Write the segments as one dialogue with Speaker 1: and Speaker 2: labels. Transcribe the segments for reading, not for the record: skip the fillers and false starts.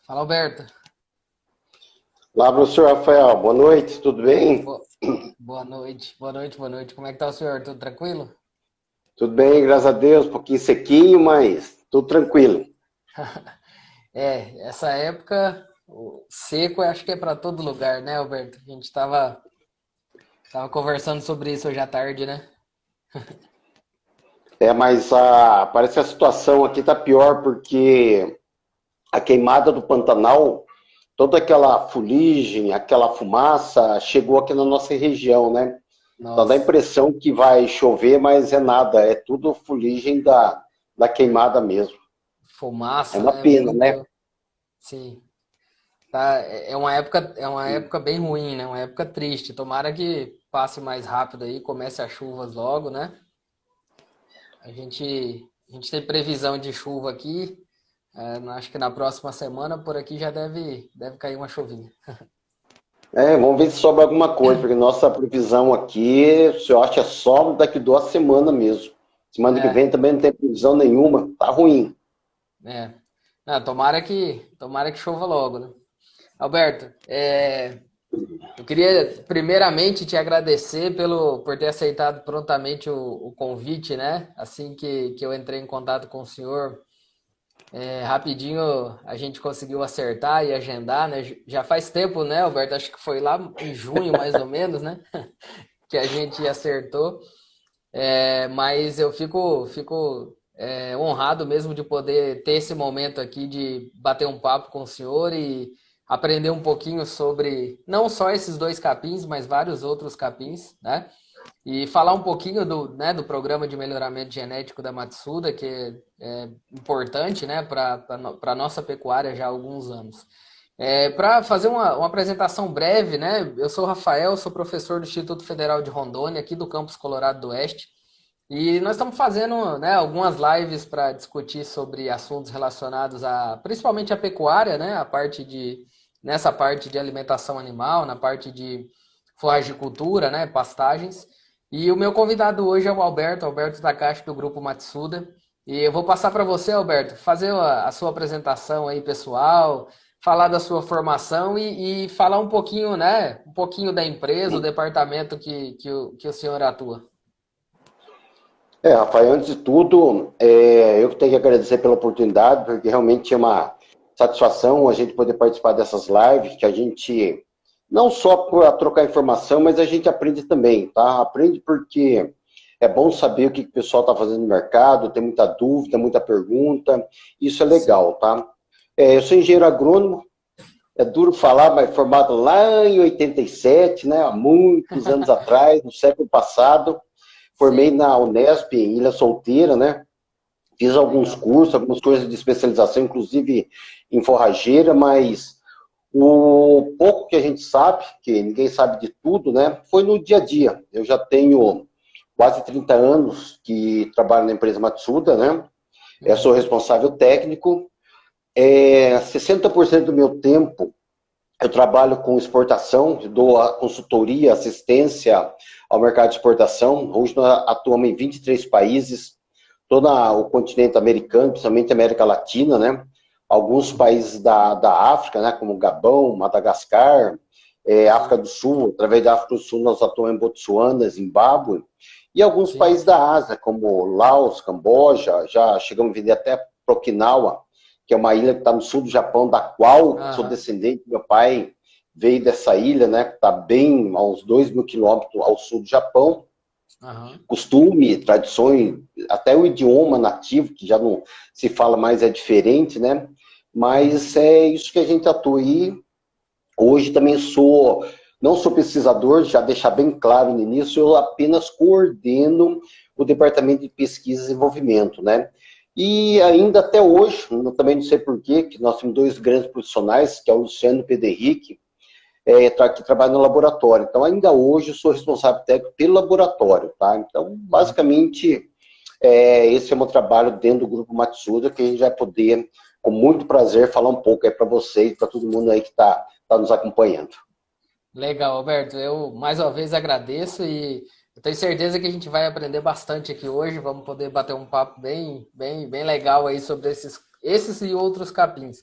Speaker 1: Fala, Alberto.
Speaker 2: Olá, professor Rafael, boa noite, tudo bem?
Speaker 1: Bo- Boa noite, boa noite, boa noite. Como é que tá o senhor? Tudo tranquilo?
Speaker 2: Tudo bem, graças a Deus, um pouquinho sequinho, mas tudo tranquilo.
Speaker 1: Essa época, o seco, eu acho que é para todo lugar, né, Alberto? A gente tava conversando sobre isso hoje à tarde, né?
Speaker 2: Mas parece que a situação aqui está pior porque a queimada do Pantanal, toda aquela fuligem, aquela fumaça chegou aqui na nossa região, né? Então dá a
Speaker 1: Nossa,
Speaker 2: impressão que vai chover, mas é nada, é tudo fuligem da queimada mesmo. É
Speaker 1: fumaça,
Speaker 2: uma
Speaker 1: né?
Speaker 2: pena, né?
Speaker 1: Muito, sim. Tá, é uma época bem ruim, né? Uma época triste. Tomara que passe mais rápido aí, comece as chuvas logo, né? A gente tem previsão de chuva aqui. Acho que na próxima semana por aqui já deve cair uma chuvinha.
Speaker 2: Vamos ver se sobra alguma coisa, porque nossa previsão aqui, se eu acho que é só daqui 2 semanas mesmo. Semana que
Speaker 1: É,
Speaker 2: vem também não tem previsão nenhuma, tá ruim.
Speaker 1: é. Não, tomara que chova logo, né? Alberto, eu queria primeiramente te agradecer por ter aceitado prontamente o convite, né? Assim que eu entrei em contato com o senhor, rapidinho a gente conseguiu acertar e agendar, né? Já faz tempo, né, Alberto? Acho que foi lá em junho, mais ou menos, né? Que a gente acertou. Mas eu fico honrado mesmo de poder ter esse momento aqui de bater um papo com o senhor e aprender um pouquinho sobre não só esses dois capins, mas vários outros capins, né? E falar um pouquinho do programa de melhoramento genético da Matsuda, que é importante, né, para a nossa pecuária já há alguns anos. Para fazer uma apresentação breve, né? Eu sou o Rafael, sou professor do Instituto Federal de Rondônia, aqui do campus Colorado do Oeste. E nós estamos fazendo, né, algumas lives para discutir sobre assuntos relacionados principalmente à pecuária, né, nessa parte de alimentação animal, na parte de forragicultura, né, pastagens. E o meu convidado hoje é o Alberto Takashi do Grupo Matsuda. E eu vou passar para você, Alberto, fazer a sua apresentação aí pessoal, falar da sua formação e falar um pouquinho, né, um pouquinho da empresa, o departamento que o senhor atua.
Speaker 2: Rafael, antes de tudo, eu que tenho que agradecer pela oportunidade, porque realmente é uma satisfação a gente poder participar dessas lives, que a gente, não só para trocar informação, mas a gente aprende também, tá? Aprende porque é bom saber o que o pessoal está fazendo no mercado, tem muita dúvida, muita pergunta, isso é
Speaker 1: Sim.
Speaker 2: legal, tá? Eu sou engenheiro agrônomo, é duro falar, mas formado lá em 87, né, há muitos anos atrás, no século passado, formei
Speaker 1: Sim,
Speaker 2: na Unesp, em Ilha Solteira, né, fiz alguns
Speaker 1: legal.
Speaker 2: cursos, algumas coisas de especialização, inclusive em forrageira, mas o pouco que a gente sabe, que ninguém sabe de tudo, né, foi no dia a dia. Eu já tenho quase 30 anos que trabalho na empresa Matsuda, né, eu sou
Speaker 1: Uhum.
Speaker 2: responsável técnico, 60% do meu tempo eu trabalho com exportação, dou a consultoria, assistência ao mercado de exportação. Hoje nós atuamos em 23 países, todo o continente americano, principalmente América Latina, né? Alguns
Speaker 1: Uhum.
Speaker 2: países da África, né? Como Gabão, Madagascar, África
Speaker 1: Sim,
Speaker 2: do Sul. Através da África do Sul nós atuamos em Botsuana, Zimbábue. E alguns
Speaker 1: sim.
Speaker 2: países da Ásia, como Laos, Camboja, já chegamos a vender até para Okinawa, que é uma ilha que está no sul do Japão, da qual sou
Speaker 1: Aham,
Speaker 2: descendente. Meu pai veio dessa ilha, né? Que está bem a uns 2.000 quilômetros ao sul do Japão.
Speaker 1: aham.
Speaker 2: Costume, tradições, até o idioma nativo, que já não se fala mais, é diferente, né?
Speaker 1: Uhum.
Speaker 2: Mas é isso que a gente atua. E hoje também não sou pesquisador, já deixar bem claro no início, eu apenas coordeno o departamento de pesquisa e desenvolvimento, né? E
Speaker 1: Legal.
Speaker 2: ainda até hoje, eu também não sei porquê, que nós temos dois grandes profissionais, que é o Luciano e o Pedro Henrique, que trabalha no laboratório. Então, ainda hoje, eu sou responsável técnico pelo laboratório, tá? Então,
Speaker 1: Uhum.
Speaker 2: basicamente, esse é o meu trabalho dentro do Grupo Matsuda, que a gente vai poder, com muito prazer, falar um pouco aí para vocês, para todo mundo aí que tá nos acompanhando.
Speaker 1: Legal, Alberto. Eu mais uma vez agradeço e eu tenho certeza que a gente vai aprender bastante aqui hoje. Vamos poder bater um papo bem legal aí sobre esses e outros capins.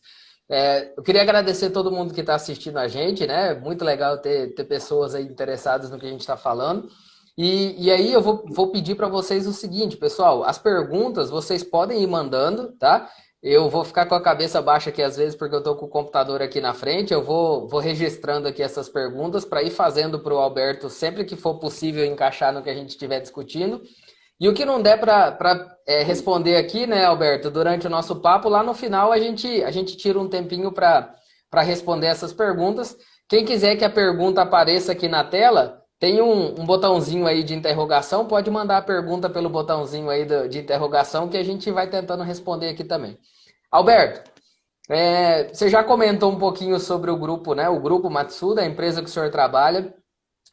Speaker 1: Eu queria agradecer todo mundo que está assistindo a gente, né? Muito legal ter pessoas aí interessadas no que a gente está falando. E aí eu vou pedir para vocês o seguinte, pessoal, as perguntas vocês podem ir mandando, tá? Eu vou ficar com a cabeça baixa aqui às vezes porque eu estou com o computador aqui na frente. Eu vou registrando aqui essas perguntas para ir fazendo para o Alberto sempre que for possível encaixar no que a gente estiver discutindo. E o que não der para responder aqui, né, Alberto, durante o nosso papo, lá no final a gente tira um tempinho para responder essas perguntas. Quem quiser que a pergunta apareça aqui na tela, tem um botãozinho aí de interrogação, pode mandar a pergunta pelo botãozinho aí de interrogação que a gente vai tentando responder aqui também. Alberto, você já comentou um pouquinho sobre o grupo, né? O grupo Matsuda, a empresa que o senhor trabalha.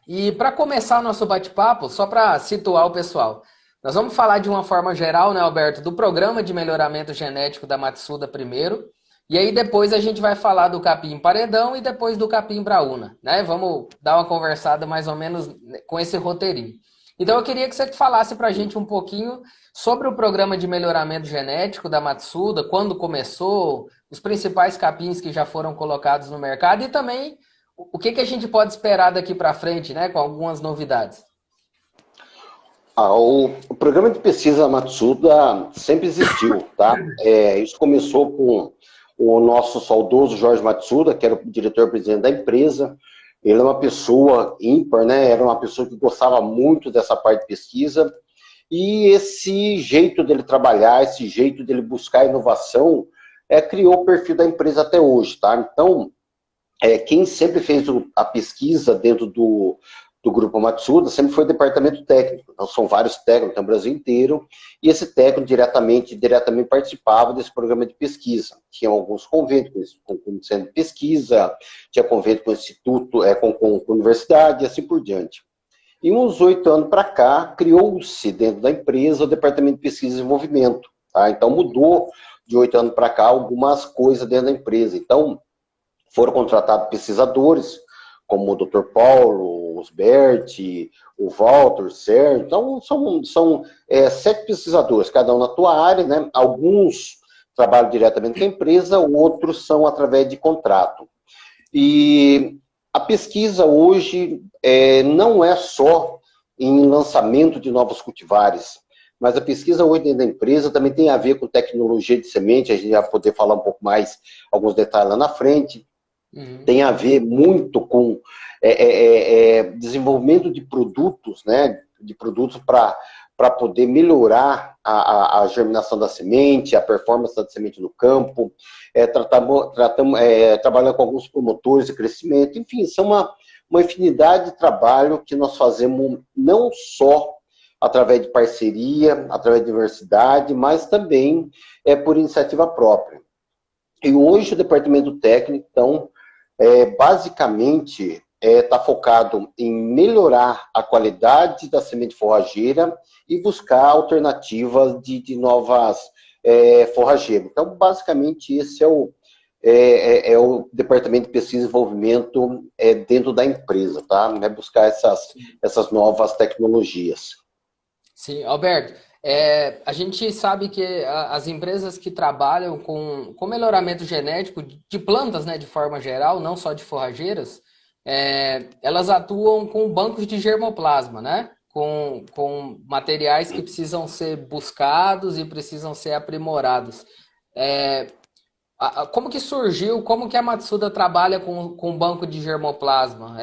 Speaker 1: E para começar o nosso bate-papo, só para situar o pessoal, nós vamos falar de uma forma geral, né, Alberto, do programa de melhoramento genético da Matsuda primeiro, e aí depois a gente vai falar do capim paredão e depois do capim braúna, né? Vamos dar uma conversada mais ou menos com esse roteirinho. Então eu queria que você falasse para a gente um pouquinho sobre o programa de melhoramento genético da Matsuda, quando começou, os principais capins que já foram colocados no mercado e também o que a gente pode esperar daqui para frente, né, com algumas novidades.
Speaker 2: O programa de pesquisa Matsuda sempre existiu, tá? Isso começou com o nosso saudoso Jorge Matsuda, que era o diretor-presidente da empresa. Ele é uma pessoa ímpar, né? Era uma pessoa que gostava muito dessa parte de pesquisa. E esse jeito dele trabalhar, esse jeito dele buscar inovação, criou o perfil da empresa até hoje, tá? Então, quem sempre fez a pesquisa dentro do Grupo Matsuda sempre foi o departamento técnico. Então, são vários técnicos no Brasil inteiro, e esse técnico diretamente participava desse programa de pesquisa. Tinha alguns convênios com o centro de pesquisa, tinha convênio com o instituto, com a universidade, e assim por diante. E uns 8 anos para cá, criou-se dentro da empresa o departamento de pesquisa e desenvolvimento. Tá? Então, mudou de 8 anos para cá algumas coisas dentro da empresa. Então, foram contratados pesquisadores, como o Dr. Paulo, o Osbert, o Walter, o Sérgio. Então, são 7 pesquisadores, cada um na tua área, né? Alguns trabalham diretamente com a empresa, outros são através de contrato. E a pesquisa hoje não é só em lançamento de novos cultivares, mas a pesquisa hoje dentro da empresa também tem a ver com tecnologia de semente, a gente vai poder falar um pouco mais, alguns detalhes lá na frente. Tem a ver muito com desenvolvimento de produtos, né? De produtos para poder melhorar a germinação da semente, a performance da semente no campo, trabalhando com alguns promotores de crescimento, enfim, são uma infinidade de trabalho que nós fazemos não só através de parceria, através de universidade, mas também por iniciativa própria. E hoje o departamento técnico, então, basicamente está focado em melhorar a qualidade da semente forrageira e buscar alternativas de novas forrageiras. Então, basicamente, esse é o departamento de pesquisa e desenvolvimento dentro da empresa, tá? Buscar essas novas tecnologias.
Speaker 1: Sim, Alberto, a gente sabe que as empresas que trabalham com melhoramento genético de plantas, né, de forma geral, não só de forrageiras, elas atuam com bancos de germoplasma, né? Com materiais que precisam ser buscados e precisam ser aprimorados. Como que surgiu, como que a Matsuda trabalha com banco de germoplasma?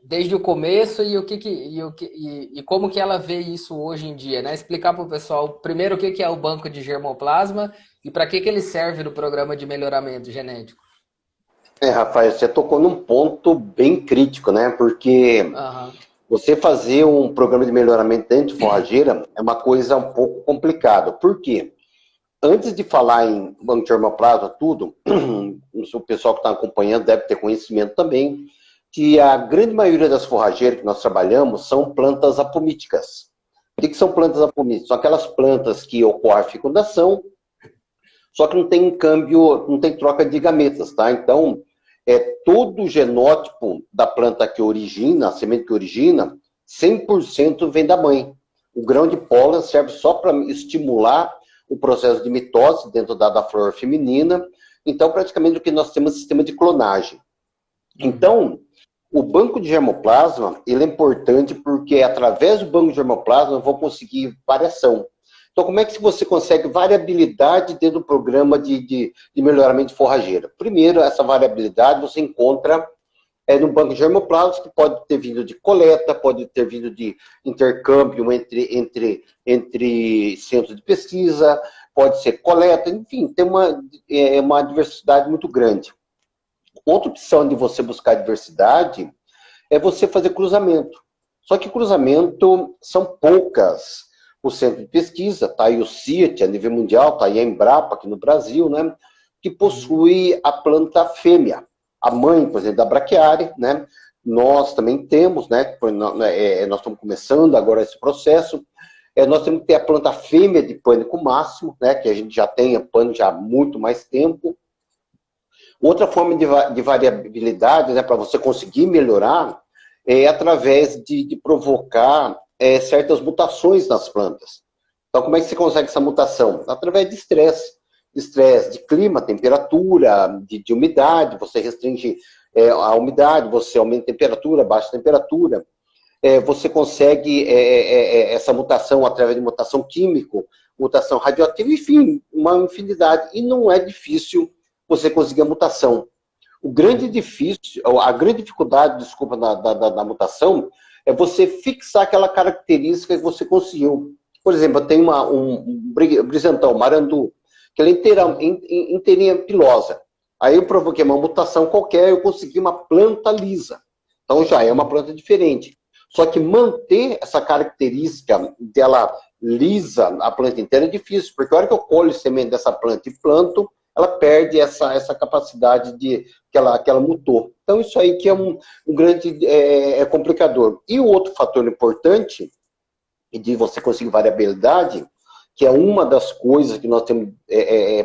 Speaker 1: Desde o começo e como que ela vê isso hoje em dia, né? Explicar para o pessoal, primeiro, o que é o banco de germoplasma e para que ele serve no programa de melhoramento genético.
Speaker 2: Rafael, você tocou num ponto bem crítico, né? Porque você fazer um programa de melhoramento dentro de forrageira é uma coisa um pouco complicada. Por quê? Antes de falar em banco de germoplasma, tudo, o pessoal que está acompanhando deve ter conhecimento também, que a grande maioria das forrageiras que nós trabalhamos são plantas apomíticas. O que são plantas apomíticas? São aquelas plantas que ocorre a fecundação, só que não tem câmbio, não tem troca de gametas, tá? Então, todo o genótipo da planta que origina, a semente que origina, 100% vem da mãe. O grão de pólen serve só para estimular o processo de mitose dentro da flor feminina, Então, praticamente, o que nós temos é um sistema de clonagem. Então, o banco de germoplasma, ele é importante porque, através do banco de germoplasma, eu vou conseguir variação. Então, como é que você consegue variabilidade dentro do programa de melhoramento de forrageira? Primeiro, essa variabilidade você encontra no banco de germoplasma, que pode ter vindo de coleta, pode ter vindo de intercâmbio entre centros de pesquisa, pode ser coleta, enfim, tem uma diversidade muito grande. Outra opção de você buscar diversidade é você fazer cruzamento. Só que cruzamento são poucas. O centro de pesquisa, está aí o CIT a nível mundial, está aí a Embrapa aqui no Brasil, né, que possui a planta fêmea. A mãe, por exemplo, da braquiária, né, nós também temos, né, nós estamos começando agora esse processo, nós temos que ter a planta fêmea de pânico máximo, né, que a gente já tem pânico já há muito mais tempo. Outra forma de variabilidade, né, para você conseguir melhorar, é através de provocar certas mutações nas plantas. Então, como é que você consegue essa mutação? Através de estresse. Estresse de clima, temperatura, de umidade, você restringe a umidade, você aumenta a temperatura, baixa a temperatura. Você consegue essa mutação através de mutação química, mutação radioativa, enfim, uma infinidade. E não é difícil você conseguir a mutação. A grande dificuldade, desculpa, da mutação é você fixar aquela característica que você conseguiu. Por exemplo, eu tenho um brisantão, marandu, que ele é inteirinha pilosa. Aí eu provoquei uma mutação qualquer, eu consegui uma planta lisa. Então já é uma planta diferente. Só que manter essa característica dela lisa, a planta inteira, é difícil, porque a hora que eu colho semente dessa planta e planto, ela perde essa capacidade que ela mutou. Então isso aí que é um grande complicador. E o outro fator importante, de você conseguir variabilidade, que é uma das coisas que nós temos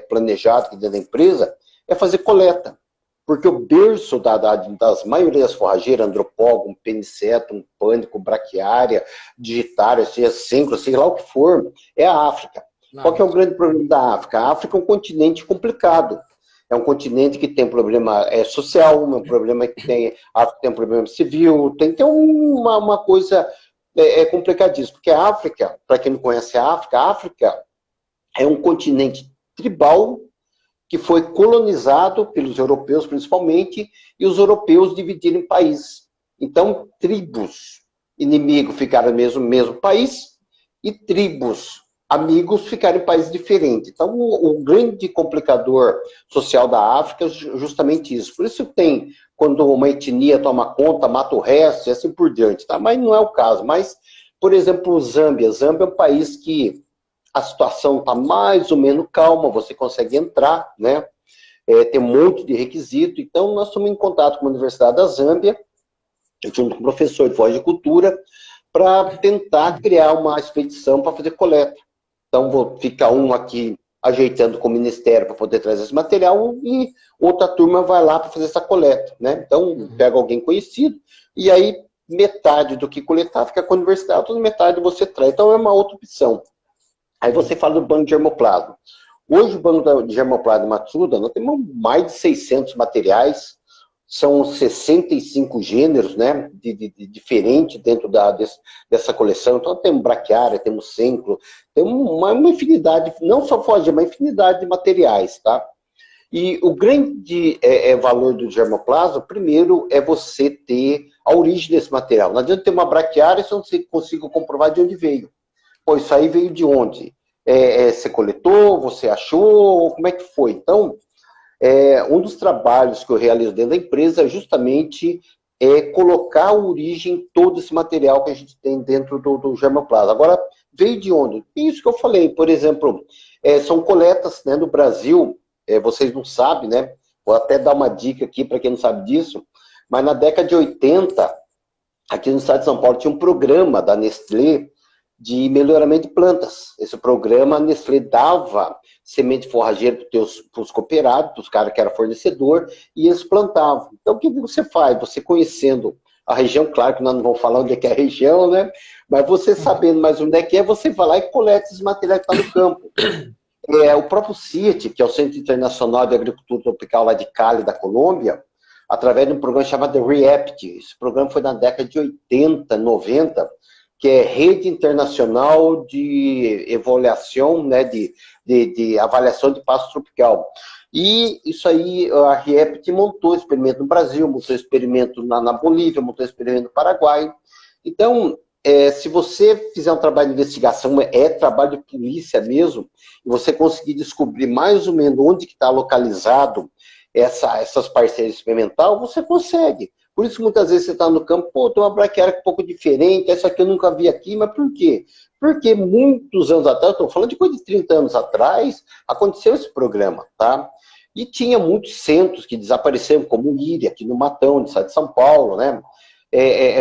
Speaker 2: planejado aqui dentro da empresa, é fazer coleta. Porque o berço das maioria das forrageiras, andropógon, penicetum, pânico, braquiária, digitária, seja síncro, seja lá o que for, é a África. Não. Qual que é o grande problema da África? A África é um continente complicado. É um continente que tem problema social, um problema a África tem um problema civil, tem uma coisa complicadíssima. Porque a África, para quem não conhece a África é um continente tribal que foi colonizado pelos europeus, principalmente, e os europeus dividiram em países. Então, tribos inimigos ficaram no mesmo país, e tribos amigos ficaram em países diferentes. Então, o grande complicador social da África é justamente isso. Por isso tem, quando uma etnia toma conta, mata o resto, e assim por diante. Tá? Mas não é o caso. Mas, por exemplo, Zâmbia. Zâmbia é um país que a situação está mais ou menos calma, você consegue entrar, né? Tem um monte de requisito. Então, nós estamos em contato com a Universidade da Zâmbia, junto com o professor de floricultura, para tentar criar uma expedição para fazer coleta. Então, vou ficar um aqui ajeitando com o Ministério para poder trazer esse material e outra turma vai lá para fazer essa coleta, né? Então, pega alguém conhecido e aí metade do que coletar fica com a universidade, outra metade você traz. Então, é uma outra opção. Aí você fala do banco de germoplasma. Hoje, o banco de germoplasma de Matsuda, nós temos mais de 600 materiais, são 65 gêneros, né, diferentes dentro dessa coleção. Então, temos braquiária, temos síncro, temos uma infinidade, não só forrageira, mas uma infinidade de materiais, tá? E o grande valor do germoplasma, primeiro, é você ter a origem desse material. Não adianta ter uma braquiária se não você consiga comprovar de onde veio. Pô, isso aí veio de onde? Você coletou, você achou, como é que foi? Então, um dos trabalhos que eu realizo dentro da empresa é justamente colocar a origem de todo esse material que a gente tem dentro do germoplasma. Agora, veio de onde? Isso que eu falei, por exemplo, são coletas, né, no Brasil, vocês não sabem, né? Vou até dar uma dica aqui para quem não sabe disso, mas na década de 80, aqui no estado de São Paulo, tinha um programa da Nestlé de melhoramento de plantas. Esse programa, a Nestlé dava semente forrageira para os cooperados, para os caras que eram fornecedor, e eles plantavam. Então, o que você faz? Você conhecendo a região, claro que nós não vamos falar onde é que é a região, né? Mas você sabendo mais onde é que é, você vai lá e coleta esses materiais que estão no campo. O próprio CIT, que é o Centro Internacional de Agricultura Tropical lá de Cali, da Colômbia, através de um programa chamado REAPT. Esse programa foi na década de 80, 90, que é Rede Internacional de Avaliação, né, de Avaliação de Pasto Tropical. E isso aí, a REAPT montou experimento no Brasil, montou experimento na Bolívia, montou experimento no Paraguai. Então, se você fizer um trabalho de investigação, trabalho de polícia mesmo, e você conseguir descobrir mais ou menos onde que está localizado essas parcerias experimentais, você consegue. Por isso, muitas vezes você está no campo, pô, tem uma braquiária um pouco diferente, essa aqui eu nunca vi aqui, mas por quê? Porque muitos anos atrás, estou falando de coisa de 30 anos atrás, aconteceu esse programa, tá? E tinha muitos centros que desapareceram, como o IRI, aqui no Matão, de estado de São Paulo, né?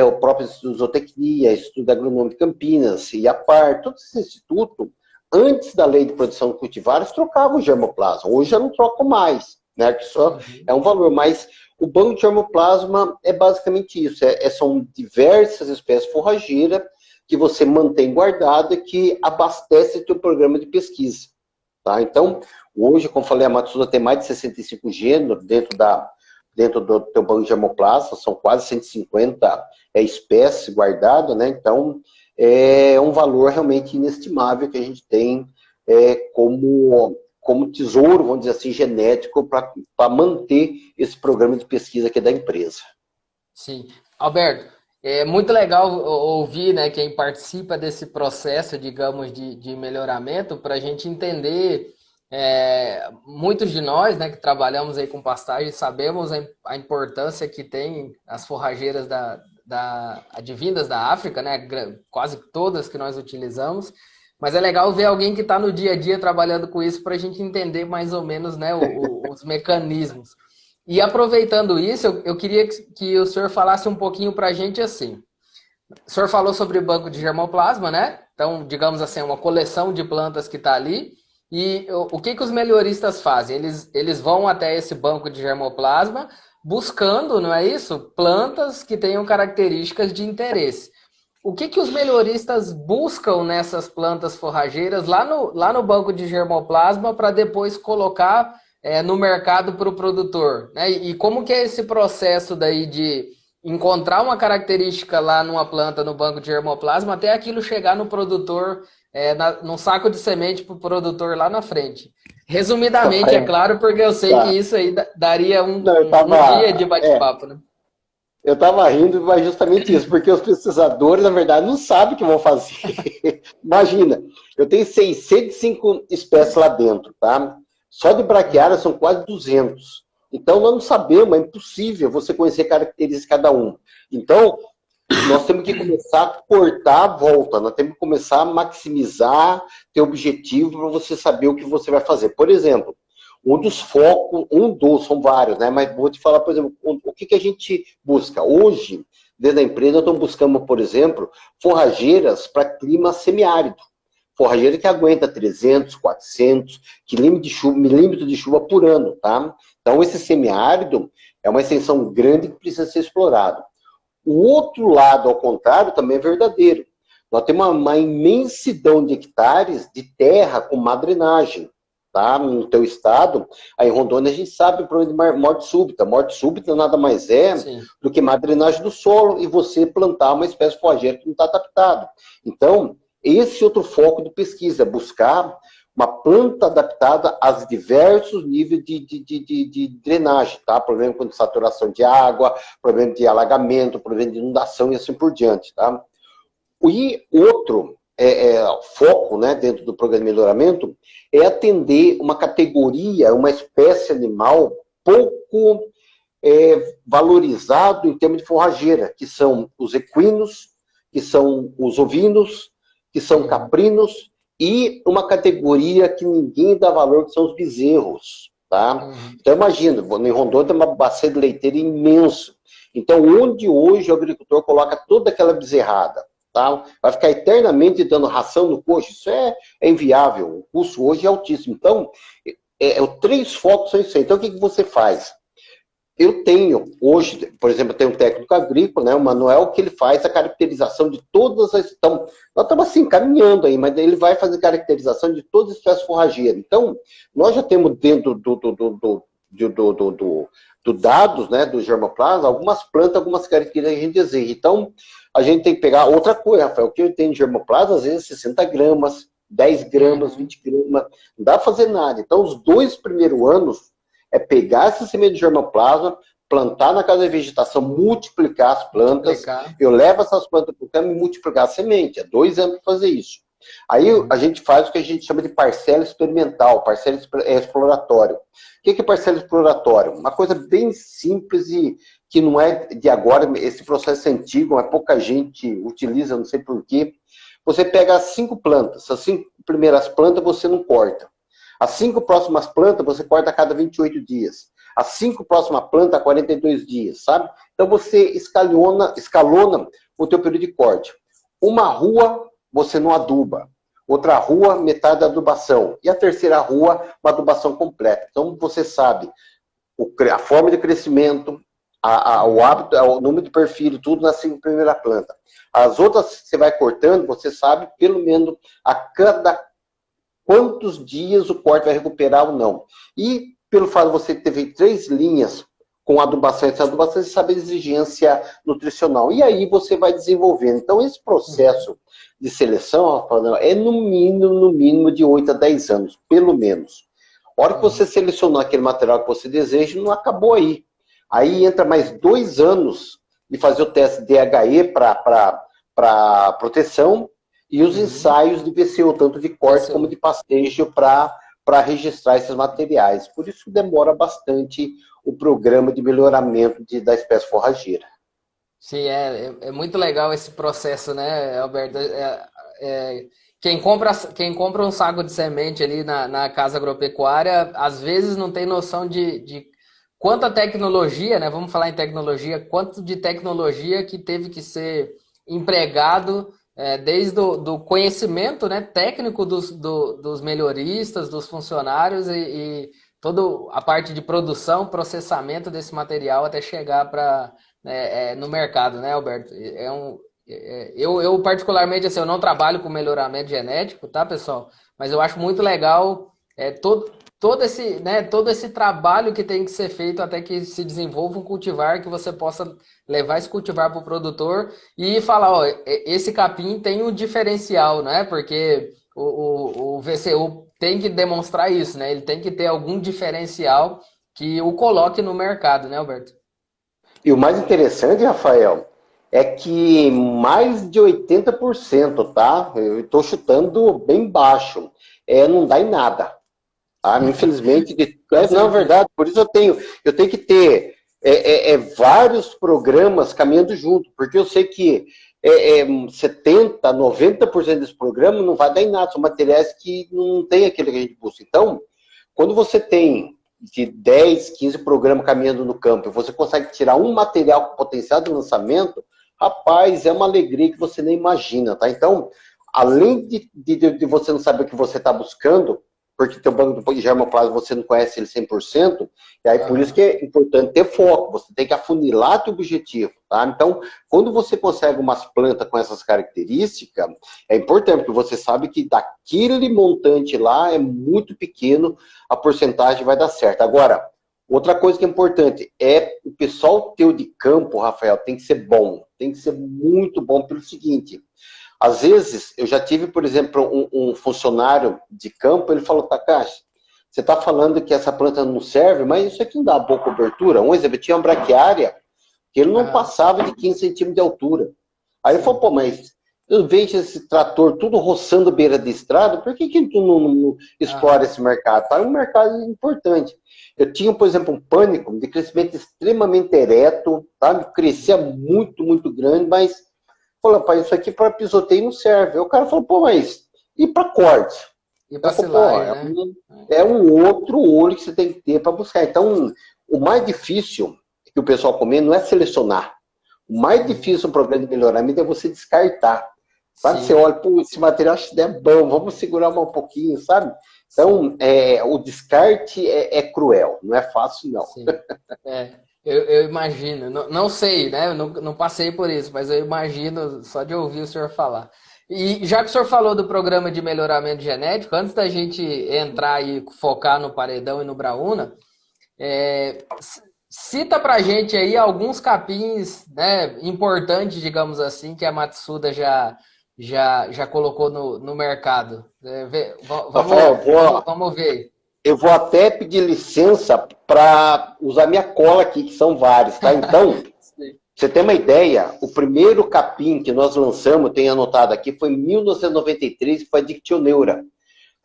Speaker 2: O próprio Instituto de Zootecnia, Instituto Agronômico de Campinas, IAPAR, todo esse instituto, antes da lei de produção de cultivares, trocavam o germoplasma. Hoje já não trocam mais, né? Que só é um valor, mas o banco de germoplasma é basicamente isso, são diversas espécies forrageiras que você mantém guardada que abastece o teu programa de pesquisa. Tá? Então, hoje, como falei, a Matsuda tem mais de 65 gêneros dentro do teu banco de germoplasma, são quase 150 espécies guardadas, né? Então, é um valor realmente inestimável que a gente tem como tesouro, vamos dizer assim, genético para manter esse programa de pesquisa aqui da empresa.
Speaker 1: Sim. Alberto, é muito legal ouvir, né, quem participa desse processo, digamos, de melhoramento, para a gente entender. Muitos de nós, né, que trabalhamos aí com pastagem, sabemos a importância que tem as forrageiras advindas da África, né, quase todas que nós utilizamos, mas é legal ver alguém que está no dia a dia trabalhando com isso para a gente entender mais ou menos, né, os mecanismos. E aproveitando isso, eu queria que o senhor falasse um pouquinho para a gente assim. O senhor falou sobre o banco de germoplasma, né? Então, digamos assim, uma coleção de plantas que está ali. E o que os melhoristas fazem? Eles vão até esse banco de germoplasma buscando, não é isso? Plantas que tenham características de interesse. O que os melhoristas buscam nessas plantas forrageiras lá no banco de germoplasma para depois colocar no mercado para o produtor? Né? E como que é esse processo daí de encontrar uma característica lá numa planta no banco de germoplasma até aquilo chegar no produtor, num saco de semente para o produtor lá na frente? Resumidamente, é claro, porque eu sei que isso aí daria um dia de bate-papo, né?
Speaker 2: Eu estava rindo, mas justamente isso, porque os pesquisadores, na verdade, não sabem o que vão fazer. Imagina, eu tenho 605 espécies lá dentro, tá? Só de braquiária são quase 200. Então, nós não sabemos, é impossível você conhecer características de cada um. Então, nós temos que começar a cortar a volta, nós temos que começar a maximizar, ter objetivo para você saber o que você vai fazer. Por exemplo, são vários, né? Mas vou te falar, por exemplo, o que a gente busca. Hoje, dentro da empresa, nós estamos buscando, por exemplo, forrageiras para clima semiárido. Forrageira que aguenta 300, 400 milímetros de chuva por ano, tá? Então, esse semiárido é uma extensão grande que precisa ser explorado. O outro lado, ao contrário, também é verdadeiro. Nós temos uma imensidão de hectares de terra com má drenagem, tá? No teu estado, aí em Rondônia a gente sabe o problema de morte súbita. Morte súbita nada mais do que má drenagem do solo e você plantar uma espécie forrageira que não está adaptada. Então, esse outro foco de pesquisa, buscar uma planta adaptada aos diversos níveis de drenagem, tá? Problema com saturação de água, problema de alagamento, problema de inundação e assim por diante, tá? E outro foco, né, dentro do programa de melhoramento é atender uma categoria, uma espécie animal pouco valorizado em termos de forrageira, que são os equinos, que são os ovinos, que são caprinos, e uma categoria que ninguém dá valor, que são os bezerros, tá? Então, imagina, em Rondônia tem uma bacia de leiteiro imenso. Então, onde hoje o agricultor coloca toda aquela bezerrada, tá? Vai ficar eternamente dando ração no coxo? Isso é inviável. O custo hoje é altíssimo. Então, os 3 focos são isso aí. Então, o que você faz? Eu tenho, hoje, por exemplo, eu tenho um técnico agrícola, né, o Manuel, que ele faz a caracterização de todas as... Então, nós estamos assim, caminhando aí, mas ele vai fazer caracterização de todas as espécies forrageiras. Então, nós já temos dentro do dados, né, do germoplasma, algumas plantas, algumas características que a gente deseja. Então, a gente tem que pegar outra coisa, Rafael, o que eu tenho de germoplasma, às vezes 60 gramas, 10 gramas, 20 gramas, não dá pra fazer nada. Então, os 2 primeiros anos é pegar essa semente de germoplasma, plantar na casa de vegetação, multiplicar as plantas. Eu levo essas plantas para o campo e multiplicar a semente. É 2 anos para fazer isso. Aí a gente faz o que a gente chama de parcela experimental, parcela exploratório. O que é parcela exploratório? Uma coisa bem simples e que não é de agora, esse processo é antigo, mas pouca gente utiliza, não sei porquê. Você pega as 5 plantas, as 5 primeiras plantas você não corta. As 5 próximas plantas você corta a cada 28 dias. As 5 próximas plantas a 42 dias, sabe? Então você escalona o teu período de corte. Uma rua você não aduba. Outra rua, metade da adubação. E a terceira rua, uma adubação completa. Então você sabe a forma de crescimento, o hábito, o número de perfil, tudo na 5 primeira planta. As outras você vai cortando, você sabe pelo menos a cada quantos dias o corte vai recuperar ou não. E pelo fato de você ter feito 3 linhas com adubação e desadubação, você sabe a exigência nutricional. E aí você vai desenvolvendo. Então, esse processo de seleção, é no mínimo de 8 a 10 anos, pelo menos. A hora que você selecionou aquele material que você deseja, não acabou aí. Aí entra mais 2 anos de fazer o teste DHE para proteção, e os ensaios de VCO, tanto de corte como de pastejo, para registrar esses materiais. Por isso demora bastante o programa de melhoramento da espécie forrageira.
Speaker 1: Sim, é muito legal esse processo, né, Alberto? Quem compra um saco de semente ali na casa agropecuária, às vezes não tem noção de quanta tecnologia, né? Vamos falar em tecnologia, quanto de tecnologia que teve que ser empregado desde do conhecimento, né, técnico dos melhoristas, dos funcionários e toda a parte de produção, processamento desse material até chegar no mercado, né, Alberto? Eu particularmente, assim, eu não trabalho com melhoramento genético, tá, pessoal? Mas eu acho muito legal todo esse trabalho que tem que ser feito até que se desenvolva um cultivar que você possa levar esse cultivar para o produtor e falar, ó, esse capim tem um diferencial, né? Porque o VCU tem que demonstrar isso, né? Ele tem que ter algum diferencial que o coloque no mercado, né, Alberto?
Speaker 2: E o mais interessante, Rafael, é que mais de 80%, tá? Eu estou chutando bem baixo. Não dá em nada. Infelizmente, não é verdade, por isso eu tenho que ter vários programas caminhando junto, porque eu sei que 70%, 90% desse programa não vai dar em nada, são materiais que não tem aquele que a gente busca. Então, quando você tem de 10, 15 programas caminhando no campo e você consegue tirar um material com potencial de lançamento, rapaz, é uma alegria que você nem imagina, tá? Então, além de você não saber o que você está buscando, porque teu banco de germoplasma você não conhece ele 100%, e aí por isso que é importante ter foco, você tem que afunilar teu objetivo, tá? Então, quando você consegue umas plantas com essas características, é importante, porque você sabe que daquele montante lá é muito pequeno, a porcentagem vai dar certo. Agora, outra coisa que é importante, o pessoal teu de campo, Rafael, tem que ser bom, tem que ser muito bom pelo seguinte... Às vezes, eu já tive, por exemplo, um funcionário de campo, ele falou, Takashi, você está falando que essa planta não serve, mas isso aqui não dá boa cobertura. Um exemplo, tinha uma braquiária que ele não passava de 15 centímetros de altura. Aí ele falou, pô, mas eu vejo esse trator tudo roçando beira de estrada, por que tu não explora esse mercado? É um mercado importante. Eu tinha, por exemplo, um pânico de crescimento extremamente ereto, tá? Crescia muito, muito grande, mas... Falou, pai, isso aqui para pisoteio não serve. Aí o cara falou, pô, mas e para corte?
Speaker 1: E para silagem, né?
Speaker 2: É um outro olho que você tem que ter para buscar. Então, o mais difícil que o pessoal comer não é selecionar. O mais difícil no programa de melhoramento é você descartar. Sabe? Você olha, pô, esse material acho que é bom, vamos segurar mais um pouquinho, sabe? Então, o descarte é cruel, não é fácil, não.
Speaker 1: Sim. Eu imagino, não sei, né? Eu não passei por isso, mas eu imagino só de ouvir o senhor falar. E já que o senhor falou do programa de melhoramento genético, antes da gente entrar e focar no paredão e no Braúna, cita pra gente aí alguns capins, né, importantes, digamos assim, que a Matsuda já colocou no mercado.
Speaker 2: Rafael,
Speaker 1: Vamos ver.
Speaker 2: eu vou até pedir licença para usar minha cola aqui, que são vários, tá? Então,
Speaker 1: Sim.
Speaker 2: você tem uma ideia, o primeiro capim que nós lançamos, tenho anotado aqui, foi em 1993, foi a Dictioneura.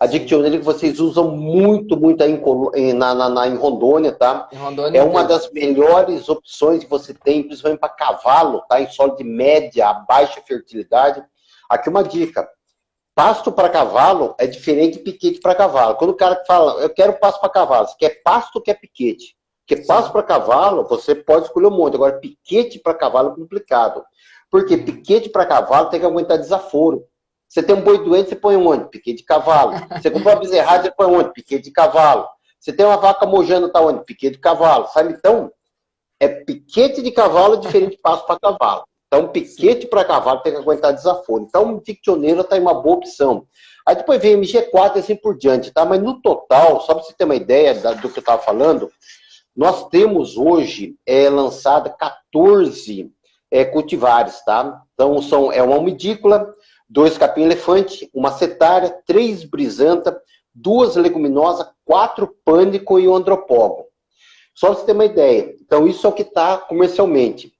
Speaker 2: A
Speaker 1: Sim.
Speaker 2: Dictionary que vocês usam muito, muito aí em Rondônia, tá?
Speaker 1: Em Rondônia
Speaker 2: É uma
Speaker 1: inteira.
Speaker 2: das melhores opções que você tem, principalmente para cavalo, tá? Em solo de média a baixa fertilidade. Aqui uma dica. Pasto para cavalo é diferente de piquete para cavalo. Quando o cara fala, eu quero pasto para cavalo, você quer pasto ou quer piquete? Porque pasto
Speaker 1: Sim.
Speaker 2: para cavalo, você pode escolher um monte. Agora, piquete para cavalo é complicado. Porque
Speaker 1: Uhum.
Speaker 2: piquete para cavalo tem que aguentar desaforo. Você tem um boi doente, você põe onde? Piquete de cavalo. Você comprou uma bezerrada, você põe onde? Piquete de cavalo. Você tem uma vaca mojando, tá onde? Piquete de cavalo. Sabe? Então, é piquete de cavalo diferente de pasto para cavalo. Então,
Speaker 1: Sim.
Speaker 2: piquete para cavalo tem que aguentar desaforo. Então, Dictioneiro está em uma boa opção. Aí depois vem MG4 e assim por diante, tá? Mas no total, só para você ter uma ideia do que eu estava falando, nós temos hoje lançado 14 cultivares, tá? Então, é uma umidícola, 2 capim-elefante, uma setária, 3 brisanta, 2 leguminosas, 4 pânico e um andropógon. Só para você ter uma ideia. Então, isso é o que está comercialmente.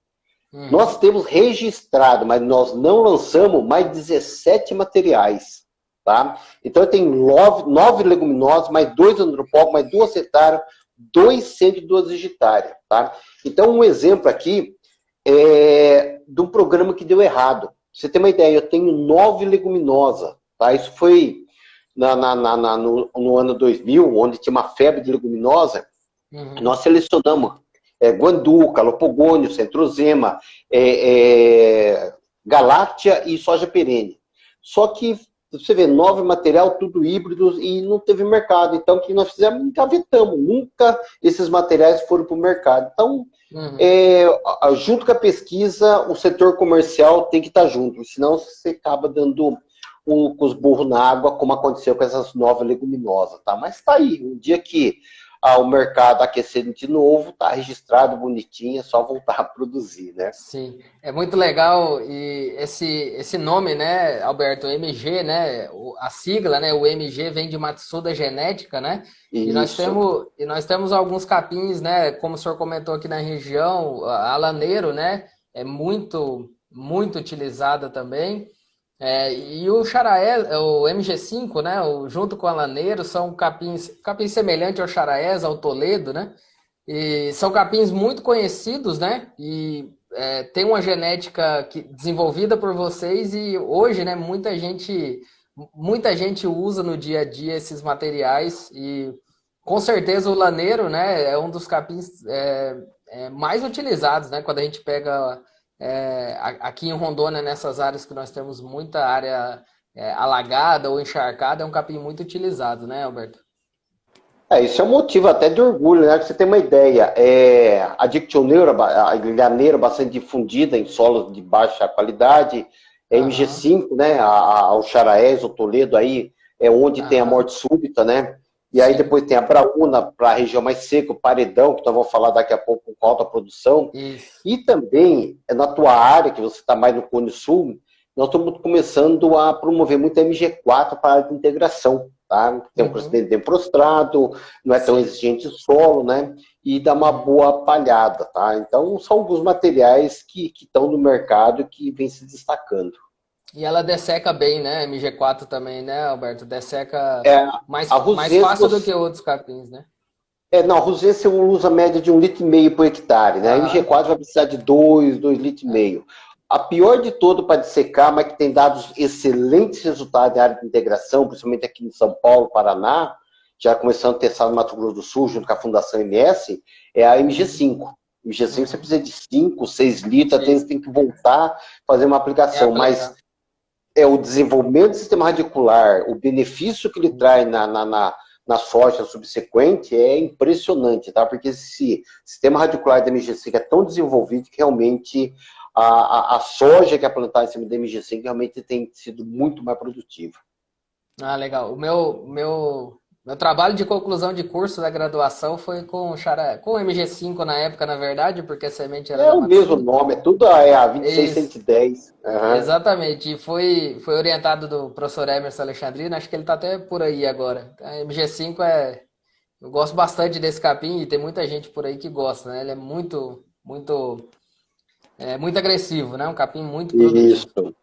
Speaker 1: Uhum.
Speaker 2: Nós temos registrado, mas nós não lançamos mais 17 materiais. Tá? Então, eu tenho 9 leguminosas, mais 2 andropógos, mais 2 setárias, 2 centro e 2 vegetárias. Tá? Então, um exemplo aqui de um programa que deu errado. Pra você ter uma ideia, eu tenho 9 leguminosas. Tá? Isso foi no ano 2000, onde tinha uma febre de leguminosa.
Speaker 1: Uhum.
Speaker 2: Nós selecionamos guanduca, lopogônio, centrosema, galáctea e soja perene. Só que, você vê, 9 material, tudo híbrido, e não teve mercado. Então, o que nós fizemos? Engavetamos. Nunca esses materiais foram para o mercado. Então,
Speaker 1: Uhum.
Speaker 2: junto com a pesquisa, o setor comercial tem que estar junto, senão você acaba dando com os burros na água, como aconteceu com essas novas leguminosas, tá? Mas está aí, um dia que o mercado aquecendo de novo, tá registrado, bonitinho, é só voltar a produzir, né?
Speaker 1: Sim, é muito legal e esse nome, né, Alberto, MG, né, a sigla, né, o MG vem de Matsuda Genética, né?
Speaker 2: Isso.
Speaker 1: E nós temos alguns capins, né, como o senhor comentou aqui na região, a Laneiro, né, é muito utilizada também. E o Charaé, o MG5, né, junto com a Laneiro, são capins semelhantes ao Charaés, ao Toledo, né? E são capins muito conhecidos, né? E tem uma genética desenvolvida por vocês e hoje, né, muita gente usa no dia a dia esses materiais e com certeza o laneiro, né, é um dos capins mais utilizados, né? Quando a gente pega aqui em Rondônia, nessas áreas que nós temos muita área alagada ou encharcada, é um capim muito utilizado, né, Alberto?
Speaker 2: Isso é um motivo até de orgulho, né? Pra você ter uma ideia, a dictioneira, a ilhaneira bastante difundida em solos de baixa qualidade,
Speaker 1: Aham,
Speaker 2: MG5, né? O Charaés, o Toledo aí, é onde tem a
Speaker 1: aham,
Speaker 2: morte súbita, né? E aí
Speaker 1: sim,
Speaker 2: depois tem a Braúna, para a região mais seca, o Paredão, que nós vamos falar daqui a pouco com alta produção.
Speaker 1: isso.
Speaker 2: E também, na tua área, que você está mais no Cone Sul, nós estamos começando a promover muito a MG4 para a área de integração, tá? Tem um
Speaker 1: Uhum,
Speaker 2: procedimento bem prostrado, não é tão
Speaker 1: sim.
Speaker 2: exigente o solo, né? E dá uma
Speaker 1: Uhum.
Speaker 2: boa palhada, tá? Então, são alguns materiais que estão no mercado e que vêm se destacando.
Speaker 1: E ela desseca bem, né? MG4 também, né, Alberto? Desseca
Speaker 2: É, a
Speaker 1: mais
Speaker 2: Rosés,
Speaker 1: fácil do que outros capins, né?
Speaker 2: não, a Rosés você usa a média de 1,5 litro por hectare, né? A
Speaker 1: Aham,
Speaker 2: MG4 vai precisar de 2,5 litros. A pior de todo para dissecar, mas que tem dado excelentes resultados na área de integração, principalmente aqui em São Paulo, Paraná, já começando a testar no Mato Grosso do Sul, junto com a Fundação MS, é a
Speaker 1: uhum,
Speaker 2: MG5. MG5 você
Speaker 1: uhum.
Speaker 2: precisa de 5, 6 litros, até
Speaker 1: Sim,
Speaker 2: você tem que voltar a fazer uma
Speaker 1: é
Speaker 2: aplicação. Mas
Speaker 1: aplicar.
Speaker 2: o desenvolvimento do sistema radicular, o benefício que ele traz na soja subsequente é impressionante, tá? Porque esse sistema radicular da MG5 é tão desenvolvido que realmente a soja que é plantada em cima da MG5 realmente tem sido muito mais produtiva.
Speaker 1: Ah, legal. O meu trabalho de conclusão de curso da graduação foi com MG5 na época, na verdade, porque a semente era
Speaker 2: É
Speaker 1: da
Speaker 2: o mesmo
Speaker 1: Matsui.
Speaker 2: nome, é tudo a
Speaker 1: Isso,
Speaker 2: 2610. Uhum.
Speaker 1: exatamente. E foi orientado do professor Emerson Alexandrino, acho que ele está até por aí agora. A MG5 eu gosto bastante desse capim e tem muita gente por aí que gosta, né? Ele é muito agressivo, né? Um capim muito produtivo.
Speaker 2: Isso.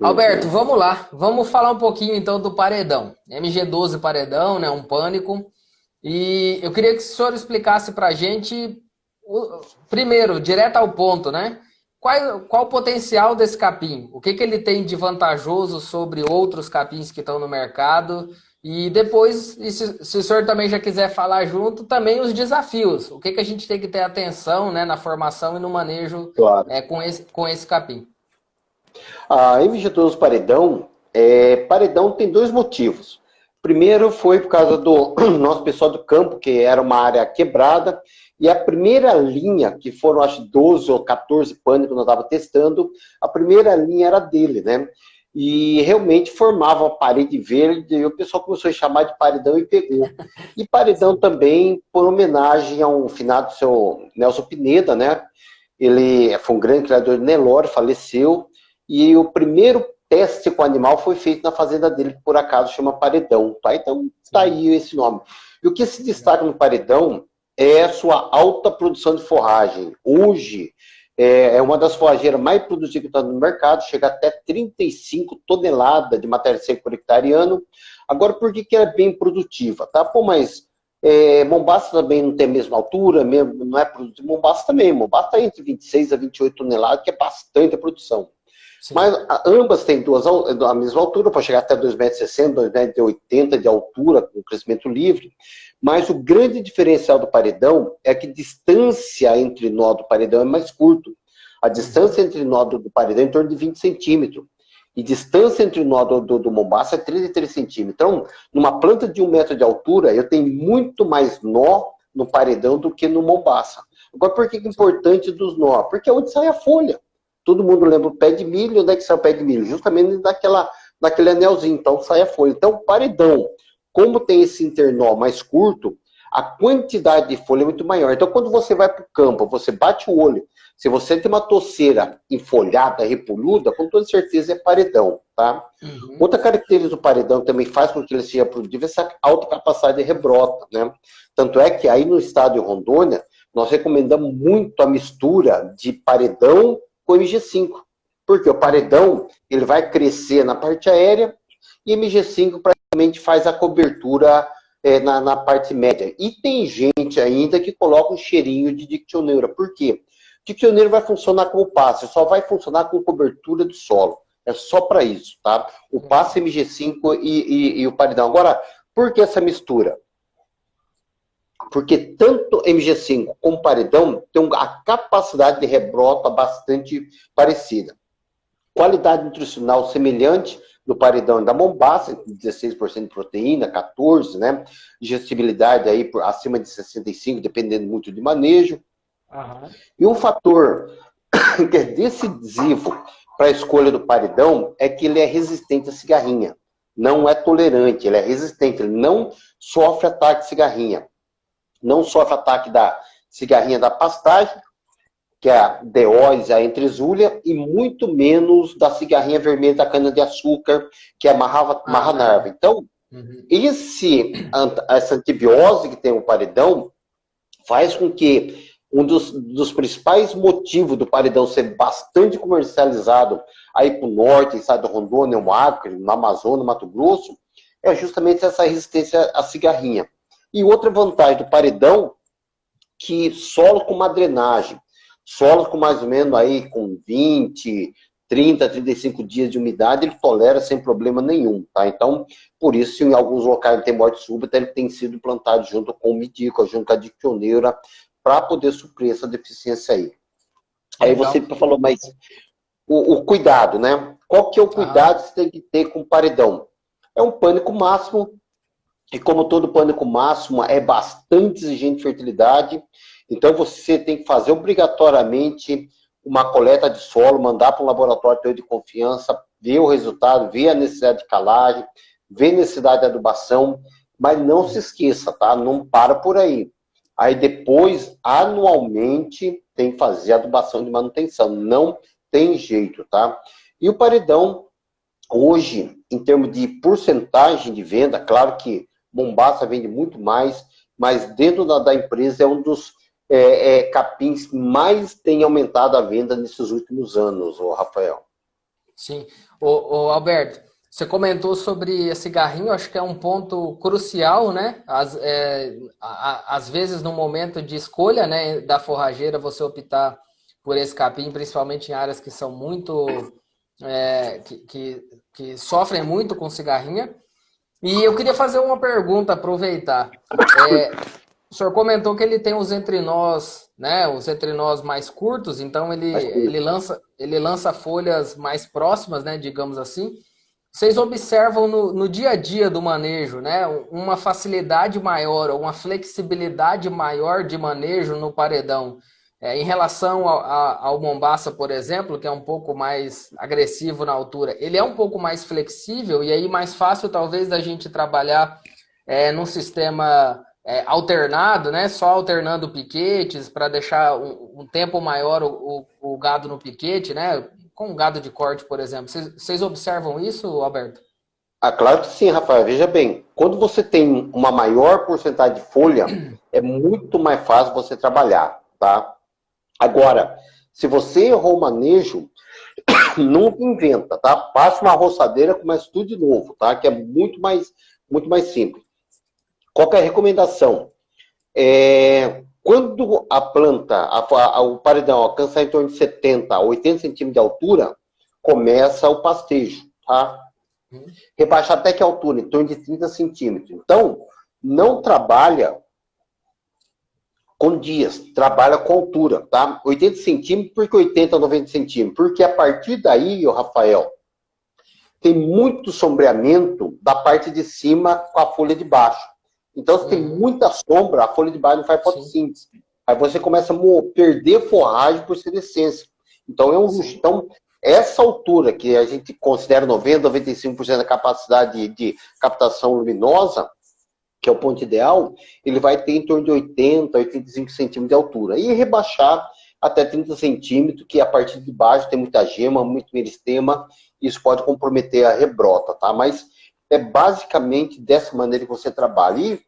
Speaker 1: Alberto,
Speaker 2: Uhum.
Speaker 1: vamos lá. Vamos falar um pouquinho então do paredão. MG12 paredão, né? Um pânico. E eu queria que o senhor explicasse para a gente, primeiro, direto ao ponto, né? Qual o potencial desse capim? O que ele tem de vantajoso sobre outros capins que estão no mercado? E depois, se o senhor também já quiser falar junto, também os desafios. O que a gente tem que ter atenção, né, na formação e no manejo
Speaker 2: Claro.
Speaker 1: com esse capim?
Speaker 2: A MG12 paredão, paredão tem dois motivos. Primeiro foi por causa do nosso pessoal do campo, que era uma área quebrada, e a primeira linha, que foram acho 12 ou 14 pânicos que nós estávamos testando, a primeira linha era dele, né? E realmente formava uma parede verde, e o pessoal começou a chamar de paredão e pegou. E paredão
Speaker 1: Sim.
Speaker 2: também por homenagem ao finado seu Nelson Pineda, né? Ele foi um grande criador de Nelore, faleceu, e o primeiro teste com o animal foi feito na fazenda dele, que por acaso chama Paredão, tá? Então tá
Speaker 1: Sim.
Speaker 2: aí esse nome. E o que se
Speaker 1: Legal.
Speaker 2: destaca no Paredão é a sua alta produção de forragem. Hoje é uma das forrageiras mais produtivas que está no mercado, chega até 35 toneladas de matéria seca por hectare ano. Agora, por que é bem produtiva? Tá? Pô, mas Mombaça também não tem a mesma altura, mesmo, não é produtivo. Mombaça também. Mombaça está entre 26 a 28 toneladas, que é bastante a produção.
Speaker 1: Sim.
Speaker 2: Mas ambas têm a mesma altura, pode chegar até 2,60 m, 2,80 m de altura, com crescimento livre. Mas o grande diferencial do paredão é que a distância entre nó do paredão é mais curto. A
Speaker 1: Uhum.
Speaker 2: distância entre nó do paredão é em torno de 20 centímetros. E distância entre nó do Mombaça é 33 centímetros. Então, numa planta de 1 metro de altura, eu tenho muito mais nó no paredão do que no Mombaça. Agora, por que é
Speaker 1: Sim.
Speaker 2: importante dos nó? Porque é onde sai a folha. Todo mundo lembra o pé de milho, onde é que sai o pé de milho? Justamente daquele anelzinho, então sai a folha. Então, o paredão, como tem esse internó mais curto, a quantidade de folha é muito maior. Então, quando você vai para o campo, você bate o olho, se você tem uma toceira enfolhada, repolhuda, com toda certeza é paredão, tá?
Speaker 1: Uhum.
Speaker 2: Outra característica do paredão que também faz com que ele seja produtivo é essa alta capacidade de rebrota, né? Tanto é que aí no estado de Rondônia, nós recomendamos muito a mistura de paredão com MG5. Porque o
Speaker 1: Uhum.
Speaker 2: paredão, ele vai crescer na parte aérea e MG5 praticamente faz a cobertura na parte média. E tem gente ainda que coloca um cheirinho de dictioneira. Por quê? Dictioneira vai funcionar como passe, só vai funcionar com cobertura do solo. É só para isso, tá? O passe
Speaker 1: Legal.
Speaker 2: MG5 e o paredão. Agora, por que essa mistura? Porque tanto MG5 como paredão têm a capacidade de rebrota bastante parecida. Qualidade nutricional semelhante do paredão e da Mombaça, 16% de proteína, 14%, né? Digestibilidade aí acima de 65%, dependendo muito de manejo.
Speaker 1: Aham.
Speaker 2: E um fator que é decisivo para a escolha do paredão é que ele é resistente à cigarrinha. Não é tolerante, ele é resistente, ele não sofre ataque de cigarrinha. Não sofre ataque da cigarrinha da pastagem, que é a Deóis, a entresúlia, e muito menos da cigarrinha vermelha da cana-de-açúcar, que é a marranarva.
Speaker 1: Ah,
Speaker 2: Então,
Speaker 1: uhum.
Speaker 2: essa antibiose que tem o paredão faz com que um dos principais motivos do paredão ser bastante comercializado aí para o norte, estado do Rondônia, no Acre, no Amazonas, no Mato Grosso, é justamente essa resistência à cigarrinha. E outra vantagem do paredão, que solo com uma drenagem, solos com mais ou menos aí com 20, 30, 35 dias de umidade, ele tolera sem problema nenhum, tá? Então, por isso, em alguns locais tem morte súbita, ele tem sido plantado junto com o midico, junto com a dictioneira, para poder suprir essa deficiência aí. Aí você
Speaker 1: Legal.
Speaker 2: falou, mas o cuidado, né? Qual que é o
Speaker 1: Aham.
Speaker 2: cuidado que você tem que ter com o paredão? É um pânico máximo, E como todo pânico máximo é bastante exigente de fertilidade, então você tem que fazer obrigatoriamente uma coleta de solo, mandar para um laboratório teu de confiança, ver o resultado, ver a necessidade de calagem, ver a necessidade de adubação, mas não se esqueça, tá? Não para por aí. Aí depois, anualmente, tem que fazer adubação de manutenção. Não tem jeito, tá? E o paredão, hoje, em termos de porcentagem de venda, claro que Mombaça vende muito mais, mas dentro da empresa é um dos capins que mais tem aumentado a venda nesses últimos anos, o Rafael.
Speaker 1: Sim. Ô, Alberto, você comentou sobre esse garrinho, acho que é um ponto crucial, né? Às vezes, no momento de escolha, né, da forrageira, você optar por esse capim, principalmente em áreas que são muito... que sofrem muito com cigarrinha. E eu queria fazer uma pergunta, aproveitar. O senhor comentou que ele tem os entrenós, né? Os entrenós mais curtos, então ele lança folhas mais próximas, né? Digamos assim. Vocês observam no dia a dia do manejo, né? Uma facilidade maior, ou uma flexibilidade maior de manejo no paredão. Em relação ao Mombaça, por exemplo, que é um pouco mais agressivo na altura, ele é um pouco mais flexível e aí mais fácil talvez da gente trabalhar num sistema alternado, né? Só alternando piquetes para deixar um tempo maior o gado no piquete, né? Com o gado de corte, por exemplo. Vocês observam isso, Alberto?
Speaker 2: Ah, claro que sim, Rafael. Veja bem, quando você tem uma maior porcentagem de folha, é muito mais fácil você trabalhar, tá? Agora, se você errou o manejo, nunca inventa, tá? Passa uma roçadeira, começa tudo de novo, tá? Que é muito mais simples. Qual que é a recomendação? Quando a planta, o paredão alcança em torno de 70 a 80 centímetros de altura, começa o pastejo, tá? Rebaixa até que altura? Em torno de 30 centímetros. Então, não trabalha com dias, trabalha com altura, tá? 80 centímetros, por que 80 a 90 centímetros? Porque a partir daí, Rafael, tem muito sombreamento da parte de cima com a folha de baixo. Então, se tem muita sombra, a folha de baixo não faz fotossíntese. Aí você começa a perder forragem por senescência. Então, é um luxo. Então, essa altura que a gente considera 90, 95% da capacidade de captação luminosa, que é o ponto ideal, ele vai ter em torno de 80, 85 centímetros de altura. E rebaixar até 30 centímetros, que a partir de baixo tem muita gema, muito meristema, isso pode comprometer a rebrota, tá? Mas é basicamente dessa maneira que você trabalha.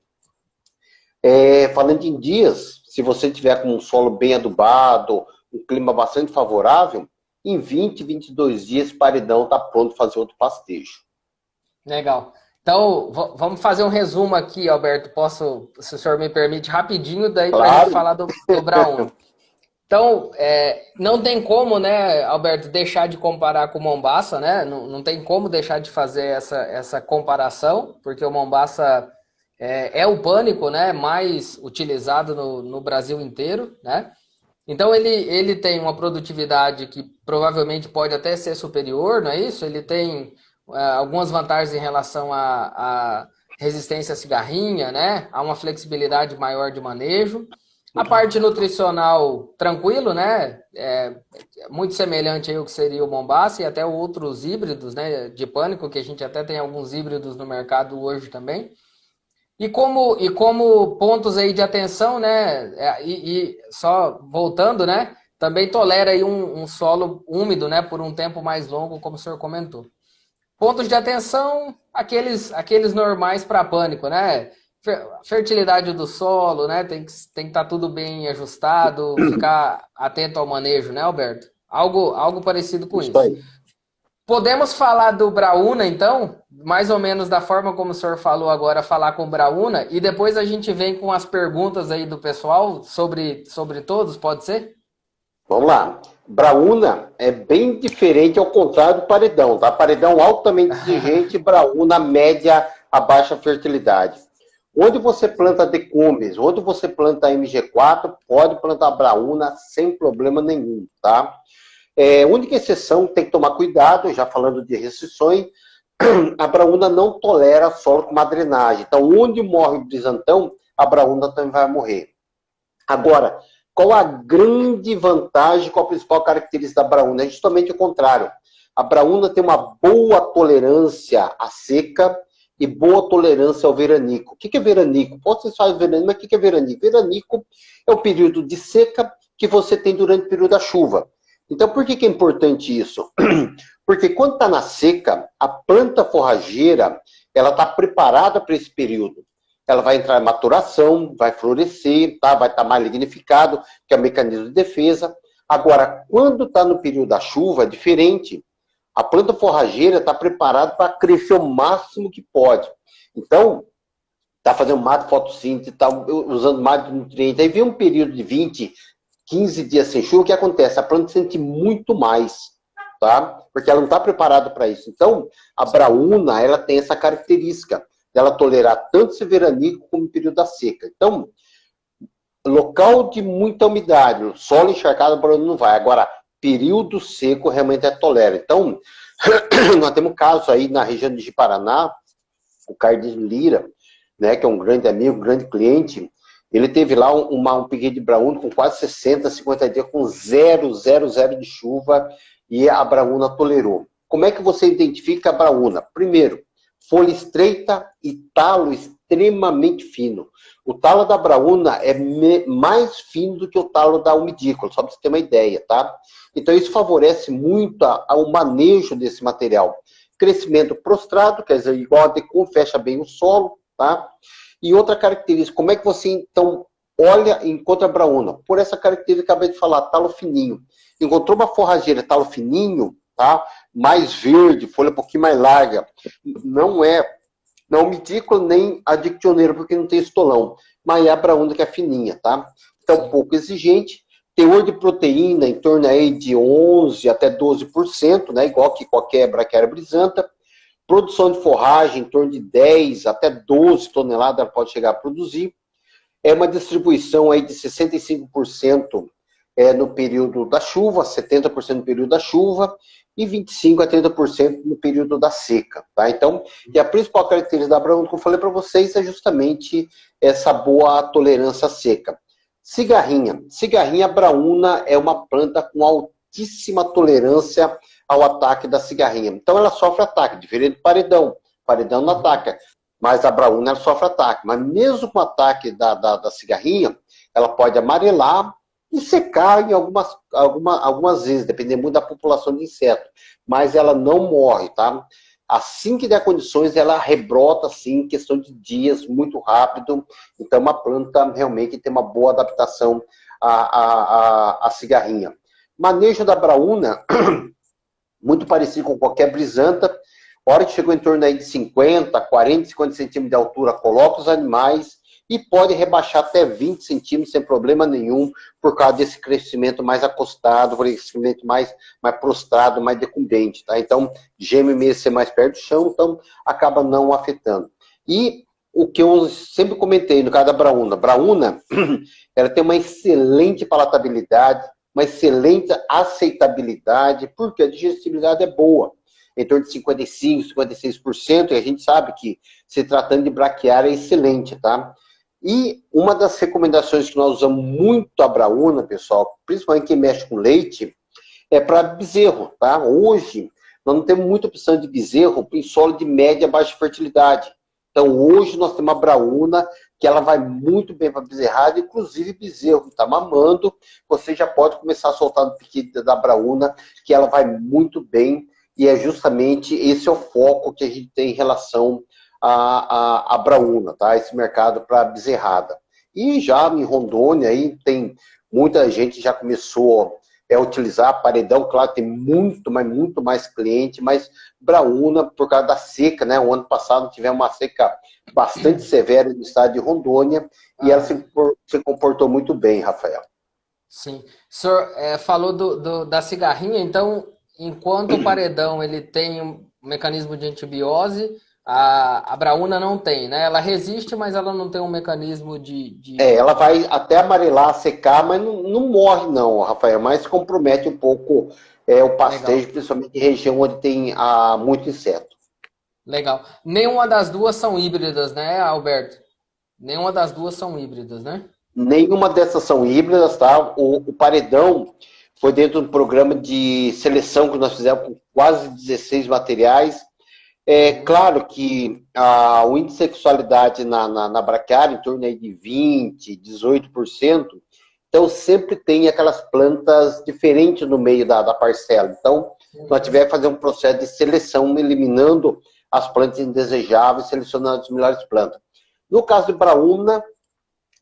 Speaker 2: E, falando em dias, se você tiver com um solo bem adubado, um clima bastante favorável, em 20, 22 dias, o paredão está pronto para fazer outro pastejo.
Speaker 1: Legal. Então, vamos fazer um resumo aqui, Alberto. Posso, se o senhor me permite, rapidinho, daí para a gente falar do Brauna. Então, não tem como, né, Alberto, deixar de comparar com o Mombaça, né? Não tem como deixar de fazer essa comparação, porque o Mombaça é o pânico, né, mais utilizado no Brasil inteiro, né? Então, ele tem uma produtividade que provavelmente pode até ser superior, não é isso? Ele tem algumas vantagens em relação à resistência à cigarrinha, né? Há uma flexibilidade maior de manejo. A parte nutricional, tranquilo, né? Muito semelhante ao que seria o Mombaça e até outros híbridos, né, de pânico, que a gente até tem alguns híbridos no mercado hoje também. E como pontos aí de atenção, né? E só voltando, né? Também tolera aí um solo úmido, né? Por um tempo mais longo, como o senhor comentou. Pontos de atenção, aqueles normais para pânico, né? Fertilidade do solo, né? Tem que estar tudo bem ajustado, ficar atento ao manejo, né, Alberto? Algo parecido com isso.
Speaker 2: Aí.
Speaker 1: Podemos falar do Brauna, então? Mais ou menos da forma como o senhor falou agora, falar com o Brauna, e depois a gente vem com as perguntas aí do pessoal sobre todos, pode ser?
Speaker 2: Vamos lá. Brauna é bem diferente ao contrário do paredão, tá? Paredão altamente exigente, Brauna média a baixa fertilidade. Onde você planta decumbres, onde você planta MG4, pode plantar Brauna sem problema nenhum, tá? Única exceção, tem que tomar cuidado, já falando de restrições, a braúna não tolera solo com uma drenagem. Então, onde morre o brisantão, a braúna também vai morrer. Agora, qual a grande vantagem, qual a principal característica da braúna? É justamente o contrário. A braúna tem uma boa tolerância à seca e boa tolerância ao veranico. O que é veranico? Pode ser só veranico, mas o que é veranico? Veranico é o período de seca que você tem durante o período da chuva. Então, por que é importante isso? Porque quando está na seca, a planta forrageira ela está preparada para esse período. Ela vai entrar em maturação, vai florescer, tá? Vai estar mais lignificado, que é o mecanismo de defesa. Agora, quando está no período da chuva, é diferente. A planta forrageira está preparada para crescer o máximo que pode. Então, está fazendo mais fotossíntese, está usando mais de nutrientes. Aí vem um período de 20, 15 dias sem chuva, o que acontece? A planta sente muito mais, tá? Porque ela não está preparada para isso. Então, a braúna, ela tem essa característica dela tolerar tanto esse veranico como o período da seca. Então, local de muita umidade, solo encharcado, a braúna não vai. Agora, período seco realmente é tolera. Então, nós temos casos aí na região de Paraná, o Carlos Lira, né, que é um grande amigo, um grande cliente, ele teve lá um piquete de braúna com quase 60, 50 dias, com 0, 0, 0 de chuva, e a braúna tolerou. Como é que você identifica a braúna? Primeiro, folha estreita e talo extremamente fino. O talo da braúna é mais fino do que o talo da umidícola, só para você ter uma ideia, tá? Então isso favorece muito ao manejo desse material. Crescimento prostrado, quer dizer, igual a decum, fecha bem o solo, tá? E outra característica, como é que você, então, olha e encontra a braúna? Por essa característica que eu acabei de falar, talo fininho. Encontrou uma forrageira talo fininho, tá? Mais verde, folha um pouquinho mais larga. Não é umidícola nem a dictioneira, porque não tem estolão. Mas é a braúna que é fininha, tá? Então, pouco exigente. Teor de proteína em torno aí de 11 até 12%, né? Igual que qualquer braquiária brisanta. Produção de forragem em torno de 10 até 12 toneladas ela pode chegar a produzir. É uma distribuição aí de 65% no período da chuva, 70% no período da chuva e 25% a 30% no período da seca. Tá? Então, e a principal característica da braúna, que eu falei para vocês, é justamente essa boa tolerância à seca. Cigarrinha. Cigarrinha braúna é uma planta com altíssima tolerância ao ataque da cigarrinha. Então ela sofre ataque, diferente do paredão. Paredão não ataca, mas a braúna ela sofre ataque. Mas mesmo com o ataque da cigarrinha, ela pode amarelar e secar em algumas vezes, dependendo muito da população de inseto. Mas ela não morre, tá? Assim que der condições, ela rebrota, assim, em questão de dias, muito rápido. Então é uma planta realmente que tem uma boa adaptação à cigarrinha. Manejo da braúna, muito parecido com qualquer brisanta. A hora que chegou em torno aí de 50, 40, 50 centímetros de altura, coloca os animais e pode rebaixar até 20 centímetros sem problema nenhum, por causa desse crescimento mais acostado, por esse crescimento mais prostrado, mais decumbente. Tá? Então, geme mesmo ser mais perto do chão, então acaba não afetando. E o que eu sempre comentei no caso da braúna. Braúna, ela tem uma excelente palatabilidade, uma excelente aceitabilidade, porque a digestibilidade é boa, em torno de 55%, 56%, e a gente sabe que, se tratando de braquiária, é excelente, tá? E uma das recomendações que nós usamos muito a braúna, pessoal, principalmente quem mexe com leite, é para bezerro, tá? Hoje, nós não temos muita opção de bezerro em solo de média e baixa fertilidade. Então, hoje, nós temos uma braúna que ela vai muito bem para bezerrada, inclusive bezerro que está mamando, você já pode começar a soltar no piquete da braúna, que ela vai muito bem, e é justamente esse é o foco que a gente tem em relação à braúna, tá? Esse mercado para bezerrada. E já em Rondônia, aí tem muita gente já começou utilizar paredão, claro, tem muito mais cliente, mas braúna, por causa da seca, né? O ano passado tivemos uma seca bastante severa no estado de Rondônia, e ela se comportou muito bem, Rafael.
Speaker 1: Sim. O senhor falou da cigarrinha, então, enquanto o paredão ele tem um mecanismo de antibiose, a braúna não tem, né? Ela resiste, mas ela não tem um mecanismo de...
Speaker 2: ela vai até amarelar, secar, mas não morre não, Rafael, mas compromete um pouco o pastejo, principalmente em região onde tem muito inseto.
Speaker 1: Legal. Nenhuma das duas são híbridas, né, Alberto? Nenhuma das duas são híbridas, né?
Speaker 2: Nenhuma dessas são híbridas, tá? O paredão foi dentro do programa de seleção que nós fizemos com quase 16 materiais. É claro que o índice de sexualidade na braquiária, em torno aí de 20%, 18%, então sempre tem aquelas plantas diferentes no meio da parcela. Então, nós tivemos que fazer um processo de seleção, eliminando as plantas indesejáveis, selecionando as melhores plantas. No caso de Braúna,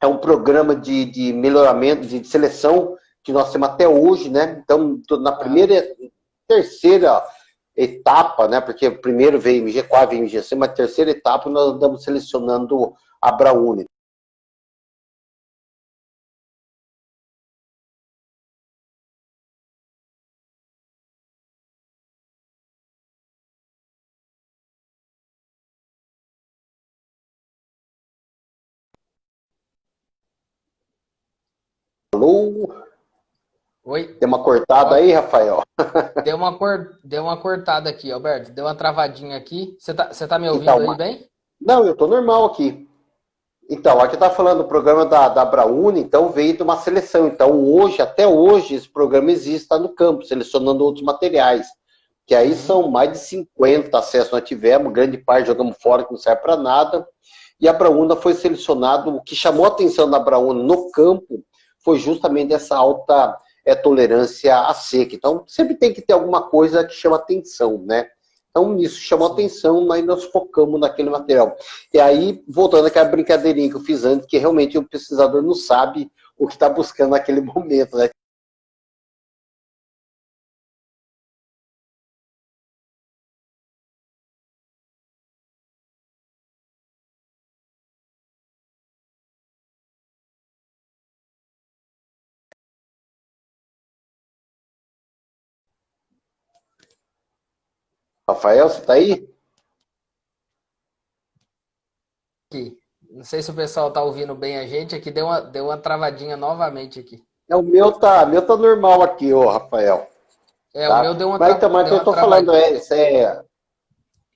Speaker 2: é um programa de melhoramento, de seleção, que nós temos até hoje, né? Então, na terceira etapa, né? Porque primeiro veio MG4, veio MG6, mas terceira etapa nós andamos selecionando a Braúna. Alô?
Speaker 1: Oi?
Speaker 2: Tem uma cortada aí, Rafael?
Speaker 1: Deu uma cortada aqui, Alberto. Deu uma travadinha aqui. Você tá me ouvindo
Speaker 2: Então,
Speaker 1: aí bem?
Speaker 2: não, eu estou normal aqui. Então, aqui está falando do programa da Braúna, então veio de uma seleção. Então, hoje, até hoje, esse programa existe, está no campo, selecionando outros materiais. Que aí são mais de 50 acessos nós tivemos, grande parte jogamos fora, que não serve para nada. E a Braúna foi selecionado, o que chamou a atenção da Braúna no campo foi justamente essa alta tolerância à seca. Então, sempre tem que ter alguma coisa que chama atenção, né? Então, isso chamou atenção, mas nós focamos naquele material. E aí, voltando àquela brincadeirinha que eu fiz antes, que realmente o pesquisador não sabe o que está buscando naquele momento, né? Rafael, você está aí?
Speaker 1: Aqui. Não sei se o pessoal tá ouvindo bem a gente. Aqui deu uma travadinha novamente aqui.
Speaker 2: O meu tá normal aqui, ô Rafael.
Speaker 1: É, o meu
Speaker 2: Tá? Mas então, mas
Speaker 1: deu
Speaker 2: o que eu
Speaker 1: uma
Speaker 2: estou falando
Speaker 1: travadinha.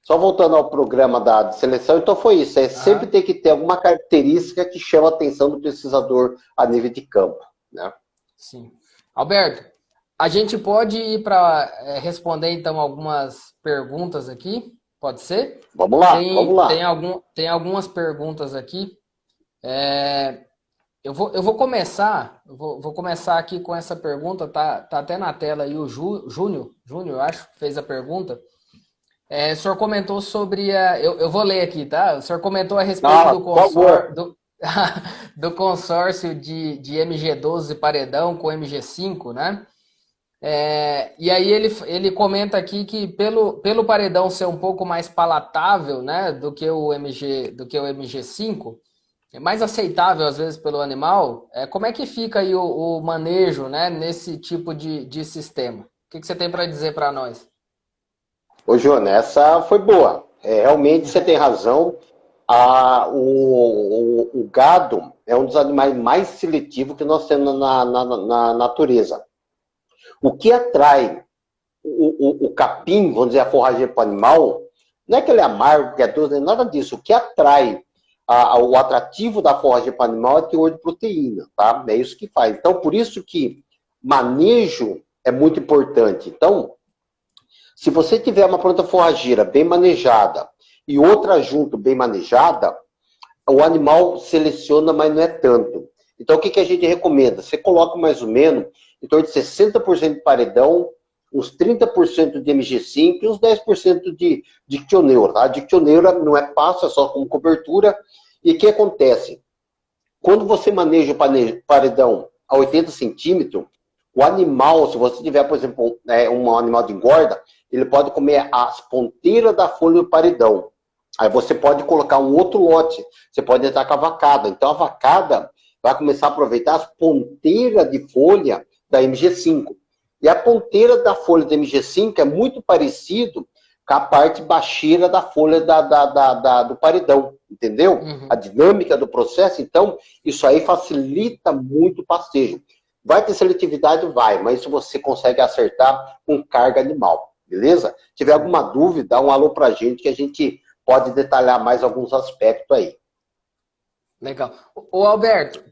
Speaker 2: só voltando ao programa de seleção, então foi isso. Sempre
Speaker 1: Aham,
Speaker 2: tem que ter alguma característica que chama a atenção do pesquisador a nível de campo, né?
Speaker 1: sim. Alberto, a gente pode ir para responder então algumas perguntas aqui? Pode ser?
Speaker 2: Vamos lá, vamos lá.
Speaker 1: Tem algumas perguntas aqui. É, eu vou começar, vou começar aqui com essa pergunta, tá até na tela aí o Júnior, eu acho, fez a pergunta. O senhor comentou sobre eu vou ler aqui, tá? O senhor comentou a respeito
Speaker 2: Ah,
Speaker 1: do
Speaker 2: por favor.
Speaker 1: do consórcio de MG12 paredão com MG5, né? E aí ele comenta aqui que pelo paredão ser um pouco mais palatável, né, do que o MG5, é mais aceitável às vezes pelo animal, como é que fica aí o manejo, né, nesse tipo de sistema? O que você tem para dizer para nós?
Speaker 2: Ô, Joana, essa foi boa. Realmente você tem razão. O gado é um dos animais mais seletivos que nós temos na natureza. O que atrai o capim, vamos dizer, a forragem para o animal, não é que ele é amargo, que é doce, nem nada disso. O que atrai o atrativo da forragem para o animal é teor de proteína, tá? É isso que faz. Então, por isso que manejo é muito importante. Então, se você tiver uma planta forrageira bem manejada e outra junto bem manejada, o animal seleciona, mas não é tanto. Então, o que a gente recomenda? Você coloca mais ou menos em torno de 60% de paredão, uns 30% de MG5 e uns 10% de dictioneura. Tá? A dictioneura não é pasto, é só como cobertura. E o que acontece? Quando você maneja o paredão a 80 centímetros, o animal, se você tiver, por exemplo, um animal de engorda, ele pode comer as ponteiras da folha do paredão. Aí você pode colocar um outro lote, você pode entrar com a vacada. Então a vacada vai começar a aproveitar as ponteiras de folha da MG5. E a ponteira da folha da MG5 é muito parecido com a parte baixeira da folha do paredão, entendeu? A
Speaker 1: Uhum.
Speaker 2: dinâmica do processo, então, isso aí facilita muito o pastejo. Vai ter seletividade? Vai, mas isso você consegue acertar com carga animal, beleza? Se tiver alguma dúvida, dá um alô pra gente que a gente pode detalhar mais alguns aspectos aí.
Speaker 1: Legal. Ô Alberto,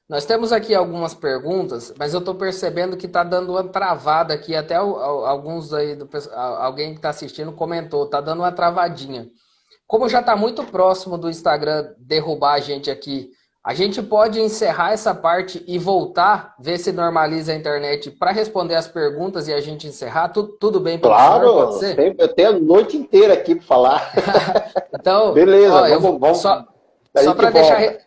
Speaker 1: nós temos aqui algumas perguntas, mas eu estou percebendo que está dando uma travada aqui, até alguns aí, alguém que está assistindo comentou, está dando uma travadinha. Como já está muito próximo do Instagram derrubar a gente aqui, a gente pode encerrar essa parte e voltar, ver se normaliza a internet para responder as perguntas e a gente encerrar? Tudo bem para
Speaker 2: Claro,
Speaker 1: senhor? Pode ser?
Speaker 2: eu tenho a noite inteira aqui para falar.
Speaker 1: Então,
Speaker 2: Beleza,
Speaker 1: ó,
Speaker 2: vamos.
Speaker 1: só para deixar,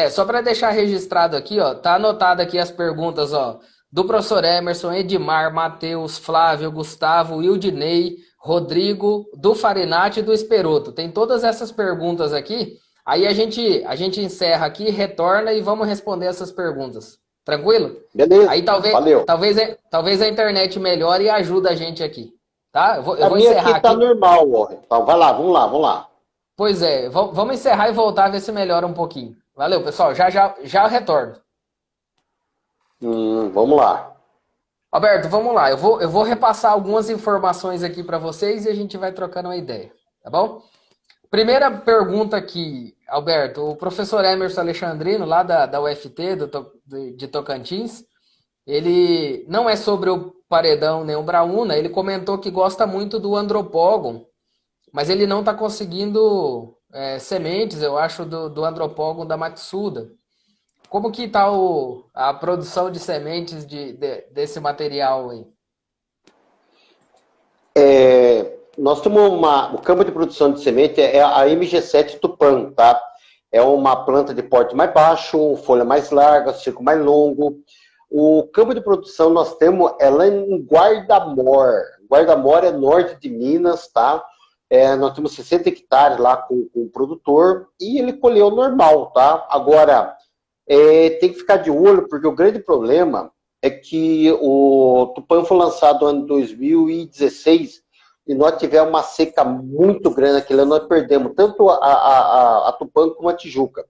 Speaker 1: só para deixar registrado aqui, ó, tá anotado aqui as perguntas, ó, do professor Emerson, Edmar, Matheus, Flávio, Gustavo, Wildinei, Rodrigo, do Farinati e do Esperoto. Tem todas essas perguntas aqui. Aí a gente encerra aqui, retorna e vamos responder essas perguntas. Tranquilo?
Speaker 2: Beleza.
Speaker 1: Aí
Speaker 2: Valeu.
Speaker 1: talvez a internet melhore e ajuda a gente aqui. Tá? Eu vou
Speaker 2: A minha
Speaker 1: encerrar
Speaker 2: aqui tá
Speaker 1: aqui.
Speaker 2: normal, ó. Então, vai lá, vamos lá.
Speaker 1: Pois é, vamos encerrar e voltar, ver se melhora um pouquinho. Valeu, pessoal. Já retorno.
Speaker 2: Vamos lá.
Speaker 1: Alberto, vamos lá. Eu vou repassar algumas informações aqui para vocês e a gente vai trocando uma ideia, tá bom? Primeira pergunta aqui, Alberto. O professor Emerson Alexandrino, lá da UFT, de Tocantins, ele não é sobre o paredão nem o Brauna, ele comentou que gosta muito do Andropogon, mas ele não está conseguindo sementes, eu acho, do Andropogon da Matsuda. Como que está a produção de sementes desse material aí?
Speaker 2: Nós temos o campo de produção de semente é a MG7 Tupã, tá? É uma planta de porte mais baixo, folha mais larga, ciclo mais longo. O campo de produção nós temos é lá em Guarda-Mor. Guarda-Mor é norte de Minas, tá? Nós temos 60 hectares lá com o produtor e ele colheu normal, tá? Agora, tem que ficar de olho, porque o grande problema é que o Tupã foi lançado no ano 2016 e nós tivemos uma seca muito grande aquele ano, nós perdemos tanto a Tupã como a Tijuca.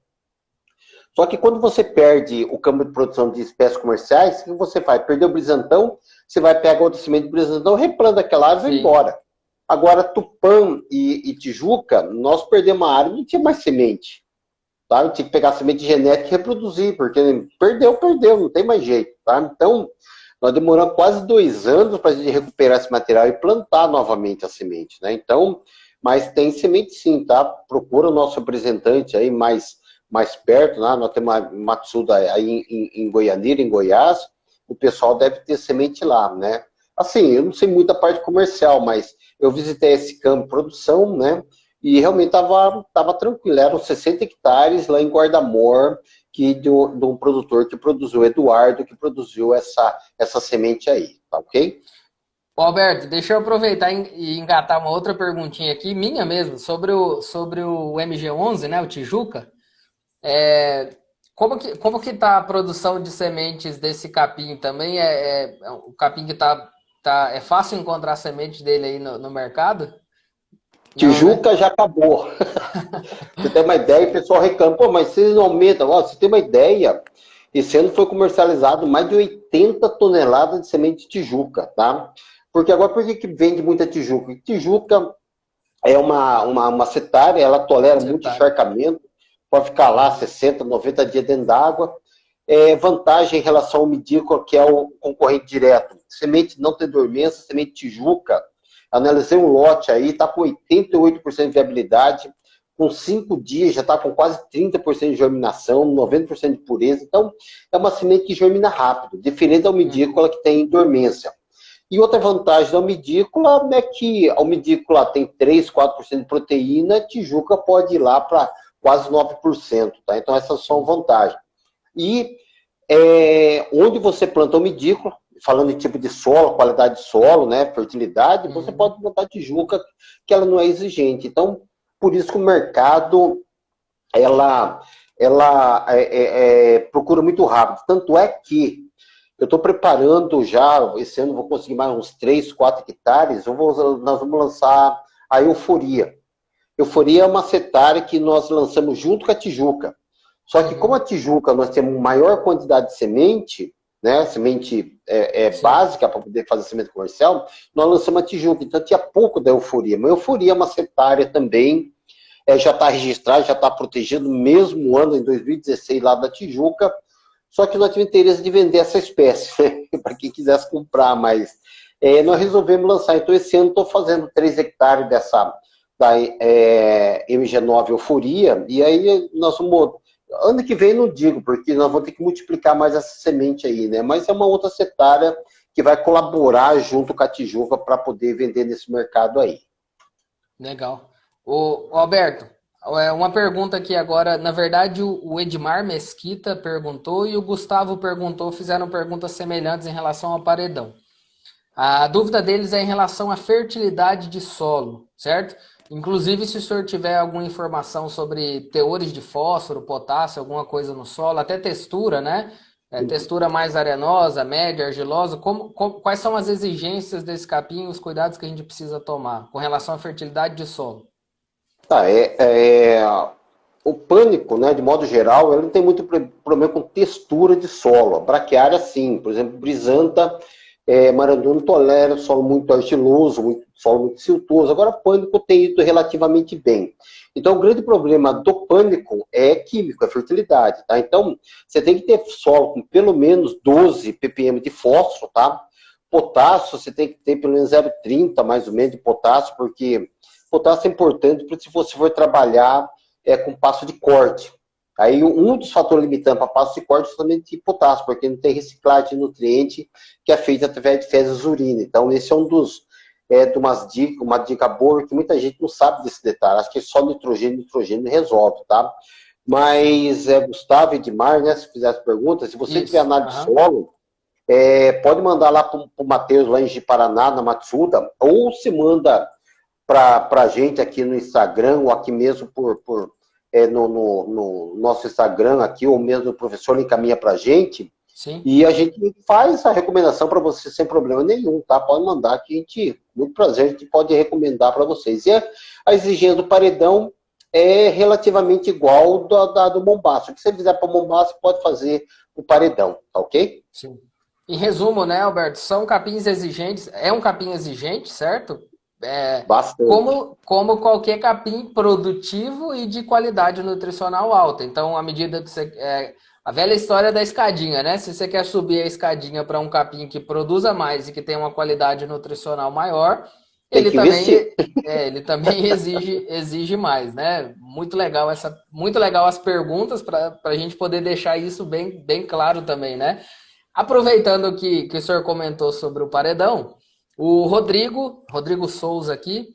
Speaker 2: Só que quando você perde o campo de produção de espécies comerciais, o que você faz? Perdeu o brisantão, você vai pegar outro semente de brisantão, replanta aquela área e vai embora. Agora, Tupã e Tijuca, nós perdemos a área e não tinha mais semente. Tá? A gente tinha que pegar semente genética e reproduzir, porque perdeu, não tem mais jeito. Tá? Então, nós demoramos quase 2 anos para a gente recuperar esse material e plantar novamente a semente. Né? Então, mas tem semente sim, tá? Procura o nosso representante aí mais perto, né? Nós temos a Matsuda aí em Goianira, em Goiás, o pessoal deve ter semente lá, né? Assim, eu não sei muito a parte comercial, mas eu visitei esse campo de produção, né? E realmente estava tranquilo, eram 60 hectares lá em Guarda-Mor, de um produtor que produziu, Eduardo, que produziu essa semente aí, tá ok?
Speaker 1: Alberto, deixa eu aproveitar e engatar uma outra perguntinha aqui, minha mesmo, sobre o MG11, né, o Tijuca. Como que tá a produção de sementes desse capim também? O capim que é fácil encontrar semente dele aí no mercado?
Speaker 2: Tijuca, né? Já acabou. Você tem uma ideia, o pessoal reclama, pô, mas vocês não aumentam. Ó, você tem uma ideia, esse ano foi comercializado mais de 80 toneladas de semente de Tijuca, tá? Porque agora, por que vende muita Tijuca? Tijuca é uma setária, ela tolera muito encharcamento, pode ficar lá 60, 90 dias dentro d'água. Vantagem em relação ao midícola, que é o concorrente direto. Semente não tem dormência, semente Tijuca. Analisei um lote aí, está com 88% de viabilidade, com 5 dias já está com quase 30% de germinação, 90% de pureza. Então, é uma semente que germina rápido, diferente da almidícola que tem dormência. E outra vantagem da almidícola é que a almidícola tem 3, 4% de proteína, a Tijuca pode ir lá para quase 9%. Tá? Então, essas são vantagens. E onde você planta almidícola, falando de tipo de solo, qualidade de solo, né, fertilidade, você pode plantar Tijuca, que ela não é exigente. Então, por isso que o mercado, ela procura muito rápido. Tanto é que eu estou preparando já, esse ano vou conseguir mais uns 3, 4 hectares, nós vamos lançar a Euforia. Euforia é uma setária que nós lançamos junto com a Tijuca. Só que como a Tijuca nós temos maior quantidade de semente, né, semente
Speaker 1: Sim.
Speaker 2: básica para poder fazer semente comercial, nós lançamos a Tijuca. Então tinha pouco da Euforia. Mas a Euforia é uma setária também, já está registrada, já está protegida no mesmo ano, em 2016, lá da Tijuca. Só que nós tivemos interesse de vender essa espécie, né, para quem quisesse comprar, mas nós resolvemos lançar. Então esse ano estou fazendo 3 hectares dessa da MG9 Euforia, e aí nós vamos. Ano que vem não digo, porque nós vamos ter que multiplicar mais essa semente aí, né? Mas é uma outra setária que vai colaborar junto com a Tijuca para poder vender nesse mercado aí.
Speaker 1: Legal. O Alberto, uma pergunta aqui agora. Na verdade, o Edmar Mesquita perguntou e o Gustavo perguntou, fizeram perguntas semelhantes em relação ao paredão. A dúvida deles é em relação à fertilidade de solo, certo? Inclusive, se o senhor tiver alguma informação sobre teores de fósforo, potássio, alguma coisa no solo, até textura, né? Textura mais arenosa, média, argilosa, quais são as exigências desse capim e os cuidados que a gente precisa tomar com relação à fertilidade de solo?
Speaker 2: Tá, o pânico, né, de modo geral, ele não tem muito problema com textura de solo. A braquiária, sim. Por exemplo, brisanta, Marandu não tolera solo muito argiloso, solo muito siltoso. Agora, pânico tem ido relativamente bem. Então, o grande problema do pânico é químico, é fertilidade, tá? Então, você tem que ter solo com pelo menos 12 ppm de fósforo, tá? Potássio, você tem que ter pelo menos 0,30 mais ou menos de potássio, porque potássio é importante para se você for trabalhar com passo de corte. Aí um dos fatores limitantes para passo de corte é justamente potássio, porque não tem reciclagem de nutriente que é feita através de fezes e urina. Então esse é um dos de uma dica boa que muita gente não sabe desse detalhe. Acho que só nitrogênio resolve, tá? Mas Gustavo e Edmar, né? Se fizer as perguntas, se você tiver
Speaker 1: Isso.
Speaker 2: análise de solo, pode mandar lá para o Matheus, lá em Paraná, na Matsuda, ou se manda para a gente aqui no Instagram, ou aqui mesmo no nosso Instagram aqui, ou mesmo o professor encaminha para a gente,
Speaker 1: Sim.
Speaker 2: e a gente faz a recomendação para você sem problema nenhum, tá? Pode mandar que a gente, muito prazer, a gente pode recomendar para vocês. E a exigência do paredão é relativamente igual do Mombaço. O que você fizer para o Mombaço, pode fazer o paredão, tá ok?
Speaker 1: Sim. Em resumo, né, Alberto, são capins exigentes, é um capim exigente, certo?
Speaker 2: Bastante.
Speaker 1: Como qualquer capim produtivo e de qualidade nutricional alta. Então, à medida que você. A velha história da escadinha, né? Se você quer subir a escadinha para um capim que produza mais e que tenha uma qualidade nutricional maior,
Speaker 2: Tem
Speaker 1: ele
Speaker 2: que investir.
Speaker 1: também, ele também exige mais, né? Muito legal as perguntas para a gente poder deixar isso bem claro também, né? Aproveitando que o senhor comentou sobre o paredão, o Rodrigo Souza aqui,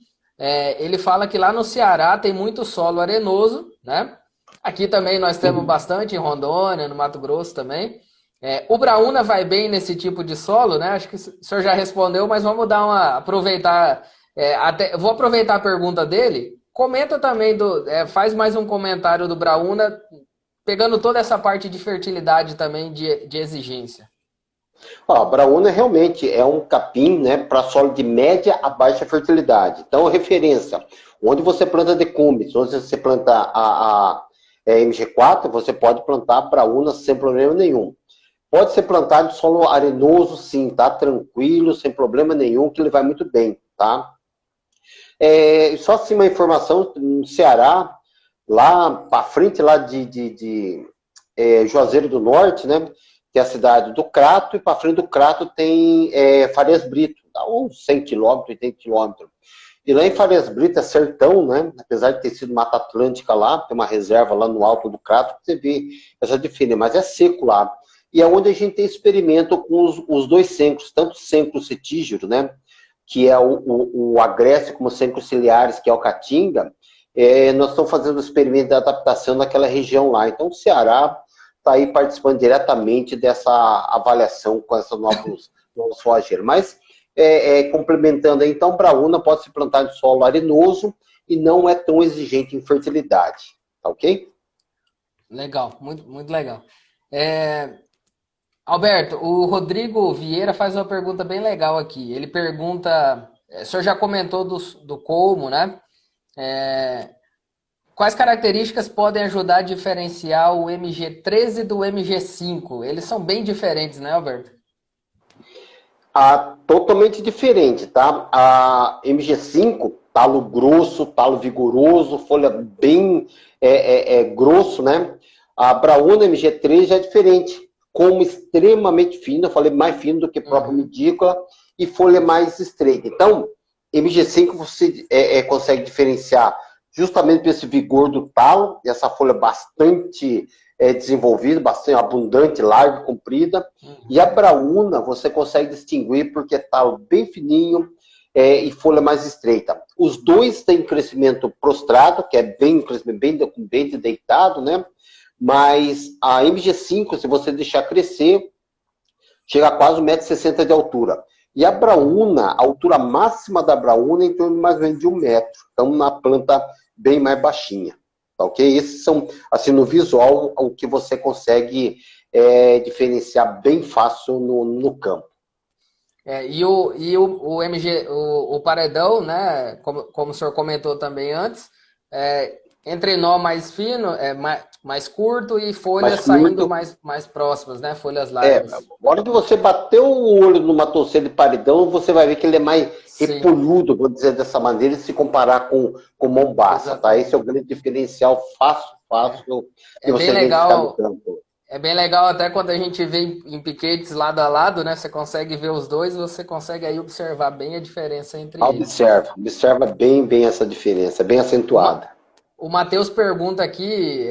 Speaker 1: ele fala que lá no Ceará tem muito solo arenoso, né? Aqui também nós temos
Speaker 2: Uhum.
Speaker 1: bastante, em Rondônia, no Mato Grosso também. O Braúna vai bem nesse tipo de solo, né? Acho que o senhor já respondeu, mas vamos dar aproveitar, vou aproveitar a pergunta dele. Comenta também faz mais um comentário do Braúna, pegando toda essa parte de fertilidade também de exigência.
Speaker 2: Ó, a Braúna realmente é um capim, né, para solo de média a baixa fertilidade. Então, referência, onde você planta decumbens, onde você planta a MG4, você pode plantar a Braúna sem problema nenhum. Pode ser plantado em solo arenoso, sim, tá? Tranquilo, sem problema nenhum, que ele vai muito bem, tá? Só assim uma informação, no Ceará, lá para frente lá de Juazeiro do Norte, né? Que é a cidade do Crato, e para frente do Crato tem Farias Brito, dá uns 100 quilômetros, 80 quilômetros. E lá em Farias Brito é sertão, né? Apesar de ter sido Mata Atlântica lá, tem uma reserva lá no alto do Crato, você vê essa diferença, mas é seco lá. E é onde a gente tem experimento com os dois sencros, tanto o sencro cetígero, né? Que é o agreste, como sencros ciliares, que é o caatinga. Nós estamos fazendo o experimento de adaptação naquela região lá. Então, o Ceará está aí participando diretamente dessa avaliação com esses novos forrageiros. Mas, complementando aí, então, Braúna pode se plantar em solo arenoso e não é tão exigente em fertilidade. Tá ok?
Speaker 1: Legal, muito, muito legal. Alberto, o Rodrigo Vieira faz uma pergunta bem legal aqui. Ele pergunta, o senhor já comentou do colmo, né? Quais características podem ajudar a diferenciar o MG13 do MG5? Eles são bem diferentes, né, Alberto?
Speaker 2: Totalmente diferente, tá? A MG5, talo grosso, talo vigoroso, folha bem grosso, né? A Brauna MG3 já é diferente, como extremamente fino, eu falei mais fino do que própria medícula, e folha mais estreita. Então, MG5 você consegue diferenciar justamente por esse vigor do talo, e essa folha bastante desenvolvida, bastante abundante, larga, comprida. E a Brauna você consegue distinguir porque é talo bem fininho e folha mais estreita. Os dois têm crescimento prostrado, que é bem deitado, né? Mas a MG5, se você deixar crescer, chega a quase 1,60 m de altura. E a Brauna, a altura máxima da Brauna é em torno de mais ou menos de 1 metro. Então, uma planta bem mais baixinha. Tá, ok? Esses são, assim, no visual, o que você consegue diferenciar bem fácil no campo.
Speaker 1: E o MG, o paredão, né? Como o senhor comentou também antes, entre nó mais fino, mais curto e folhas saindo mais próximas, né? Folhas largas.
Speaker 2: Na hora que você bater o olho numa torceira de paredão, você vai ver que ele é mais repolhudo, vou dizer dessa maneira, se comparar com mombaça, tá? Esse é o grande diferencial fácil que você identificar no campo.
Speaker 1: É bem legal até quando a gente vê em piquetes lado a lado, né? Você consegue ver os dois, você consegue aí observar bem a diferença entre eles.
Speaker 2: Observa bem essa diferença, bem acentuada.
Speaker 1: O Matheus pergunta aqui,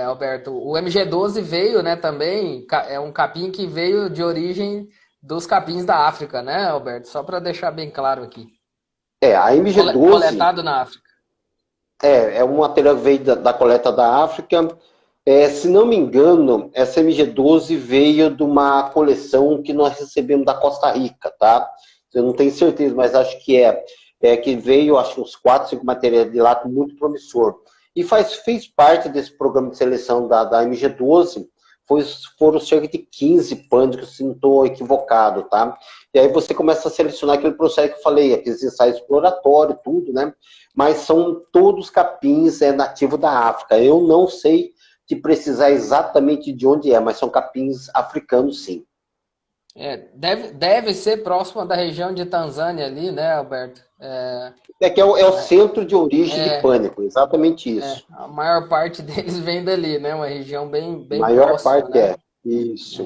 Speaker 1: Alberto, o MG12 veio, né, também, é um capim que veio de origem dos capins da África, né, Alberto? Só para deixar bem claro aqui.
Speaker 2: A MG12...
Speaker 1: Coletado na África.
Speaker 2: É um material que veio da coleta da África. Se não me engano, essa MG12 veio de uma coleção que nós recebemos da Costa Rica, tá? Eu não tenho certeza, mas acho que que veio, acho que uns 4, 5 materiais de lá, muito promissor. E fez parte desse programa de seleção da MG12, foram cerca de 15 pânicos, se não estou equivocado, tá? E aí você começa a selecionar aquele processo que eu falei, aqueles ensaios exploratórios, tudo, né? Mas são todos capins nativos da África. Eu não sei te precisar exatamente de onde mas são capins africanos, sim.
Speaker 1: Deve ser próximo da região de Tanzânia ali, né, Alberto?
Speaker 2: Que é o centro de origem de pânico, exatamente isso.
Speaker 1: A maior parte deles vem dali, né? Uma região bem
Speaker 2: maior
Speaker 1: próxima.
Speaker 2: Parte
Speaker 1: né?
Speaker 2: Isso.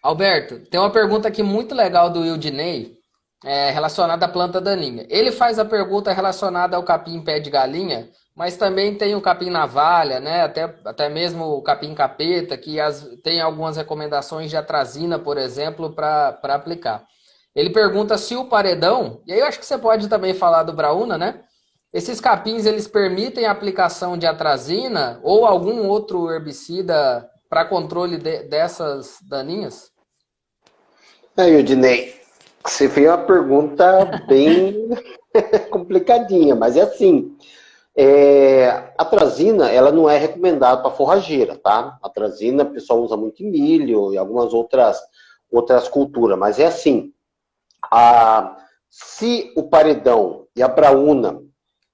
Speaker 1: Alberto, tem uma pergunta aqui muito legal do Wildinei, relacionada à planta daninha. Ele faz a pergunta relacionada ao capim pé de galinha, mas também tem o capim navalha, né? Até mesmo o capim capeta, que tem algumas recomendações de atrazina, por exemplo, para aplicar. Ele pergunta se o paredão, e aí eu acho que você pode também falar do Brauna, né? Esses capins, eles permitem a aplicação de atrazina ou algum outro herbicida para controle dessas daninhas?
Speaker 2: Wildinei, você fez uma pergunta bem complicadinha, mas é assim... A atrazina, ela não é recomendada para forrageira, tá? A atrazina, o pessoal usa muito em milho e algumas outras culturas, mas é assim, se o paredão e a braúna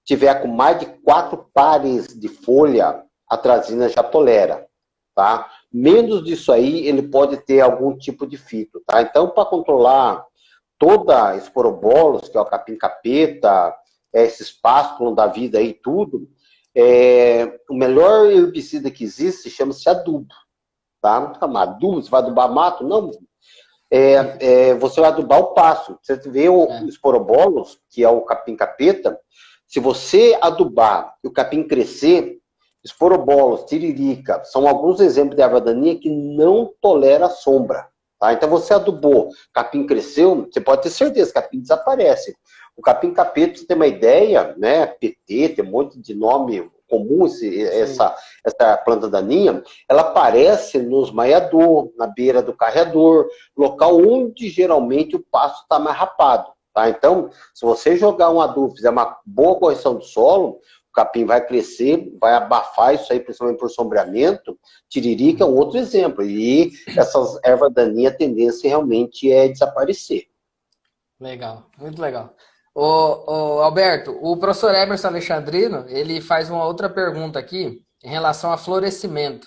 Speaker 2: tiver com mais de 4 pares de folha, a atrazina já tolera, tá? Menos disso aí, ele pode ter algum tipo de fito, tá? Então, para controlar toda a esporobolos, que é o capim-capeta, esses pásculos da vida aí, tudo, o melhor herbicida que existe chama-se adubo, tá? Adubo, você vai adubar mato? Não. Você vai adubar o pasto. Você vê o esporobolos, que é o capim-capeta, se você adubar e o capim crescer, esporobolos, tiririca, são alguns exemplos de erva daninha que não tolera sombra. Tá? Então você adubou, capim cresceu, você pode ter certeza, capim desaparece. O capim-capeta, pra você ter uma ideia, né? PT, tem um monte de nome comum, essa planta daninha, ela aparece nos maiador, na beira do carreador, local onde geralmente o pasto está mais rapado. Tá? Então, se você jogar um adubo, fizer uma boa correção do solo, o capim vai crescer, vai abafar isso aí, principalmente por sombreamento. Tiririca é um outro exemplo. E essas ervas daninhas, a tendência realmente é desaparecer.
Speaker 1: Legal, muito legal. Alberto, o professor Emerson Alexandrino, ele faz uma outra pergunta aqui em relação a florescimento.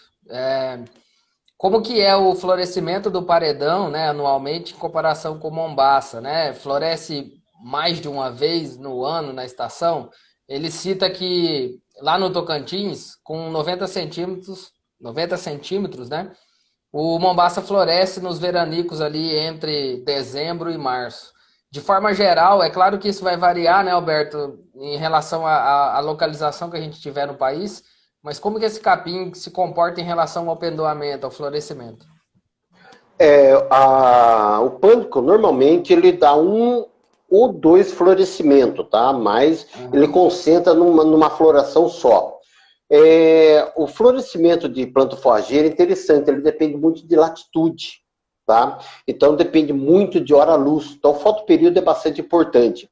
Speaker 1: Como que é o florescimento do paredão, né, anualmente, em comparação com Mombaça, né? Floresce mais de uma vez no ano, na estação. Ele cita que lá no Tocantins, com 90 centímetros, né? O Mombaça floresce nos veranicos ali entre dezembro e março. De forma geral, é claro que isso vai variar, né, Alberto, em relação à localização que a gente tiver no país, mas como que esse capim se comporta em relação ao pendoamento, ao florescimento?
Speaker 2: O pânico, normalmente, ele dá um ou dois florescimentos, tá? Mas ele concentra numa floração só. O florescimento de planta forrageira é interessante, ele depende muito de latitude, tá? Então depende muito de hora-luz. Então o fotoperíodo é bastante importante.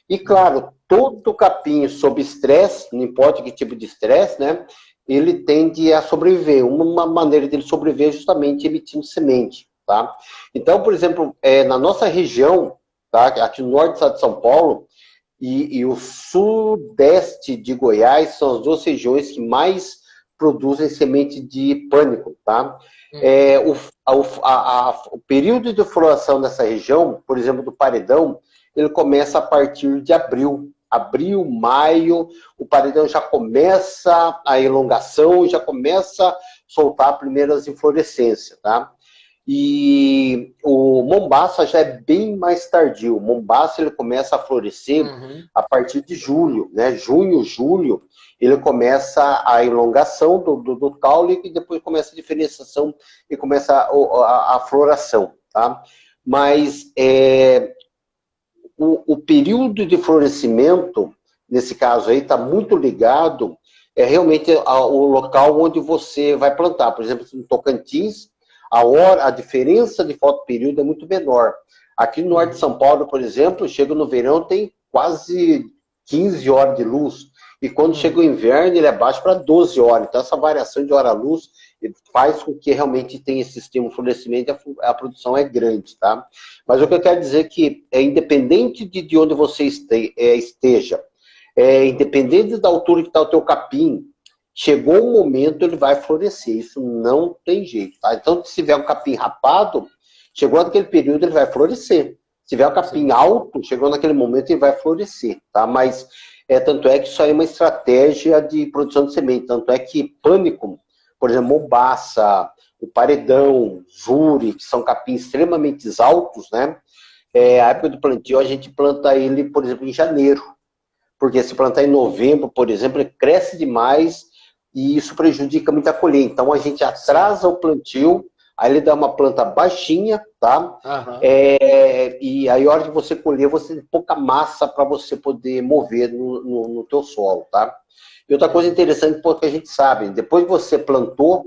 Speaker 2: E claro, todo capim sob estresse, não importa que tipo de estresse, né? Ele tende a sobreviver. Uma maneira dele sobreviver é justamente emitindo semente, tá? Então, por exemplo, na nossa região, tá? Aqui no norte do estado de São Paulo, e o sudeste de Goiás são as duas regiões que mais produzem semente de pânico, tá? O período de floração nessa região, por exemplo, do paredão, ele começa a partir de abril. Abril, maio, o paredão já começa a elongação, já começa a soltar primeiras inflorescências, tá? E o Mombaça já é bem mais tardio. O Mombaça ele começa a florescer a partir de julho, né? Junho, julho, ele começa a elongação do caule e depois começa a diferenciação e começa a floração, tá? Mas o período de florescimento, nesse caso aí, está muito ligado realmente ao local onde você vai plantar. Por exemplo, no Tocantins, a diferença de fotoperíodo é muito menor. Aqui no norte de São Paulo, por exemplo, chega no verão, tem quase 15 horas de luz. E quando chega o inverno, ele é baixo para 12 horas. Então, essa variação de hora-luz faz com que realmente tenha esse estímulo de florescimento e a produção é grande, tá? Mas o que eu quero dizer é que, independente de onde você esteja, independente da altura que está o teu capim, chegou um momento, ele vai florescer. Isso não tem jeito, tá? Então, se tiver um capim rapado, chegou naquele período, ele vai florescer. Se tiver um capim alto, chegou naquele momento, ele vai florescer, tá? Mas, tanto é que isso aí é uma estratégia de produção de semente. Tanto é que pânico, por exemplo, Mombaça, o paredão, Zuri, que são capins extremamente altos, né? A época do plantio, a gente planta ele, por exemplo, em janeiro. Porque se plantar em novembro, por exemplo, ele cresce demais e isso prejudica muito a colheita. Então a gente atrasa o plantio, aí ele dá uma planta baixinha, tá? E aí a hora de você colher, você tem pouca massa para você poder mover no teu solo, tá? E outra coisa interessante, porque a gente sabe, depois que você plantou,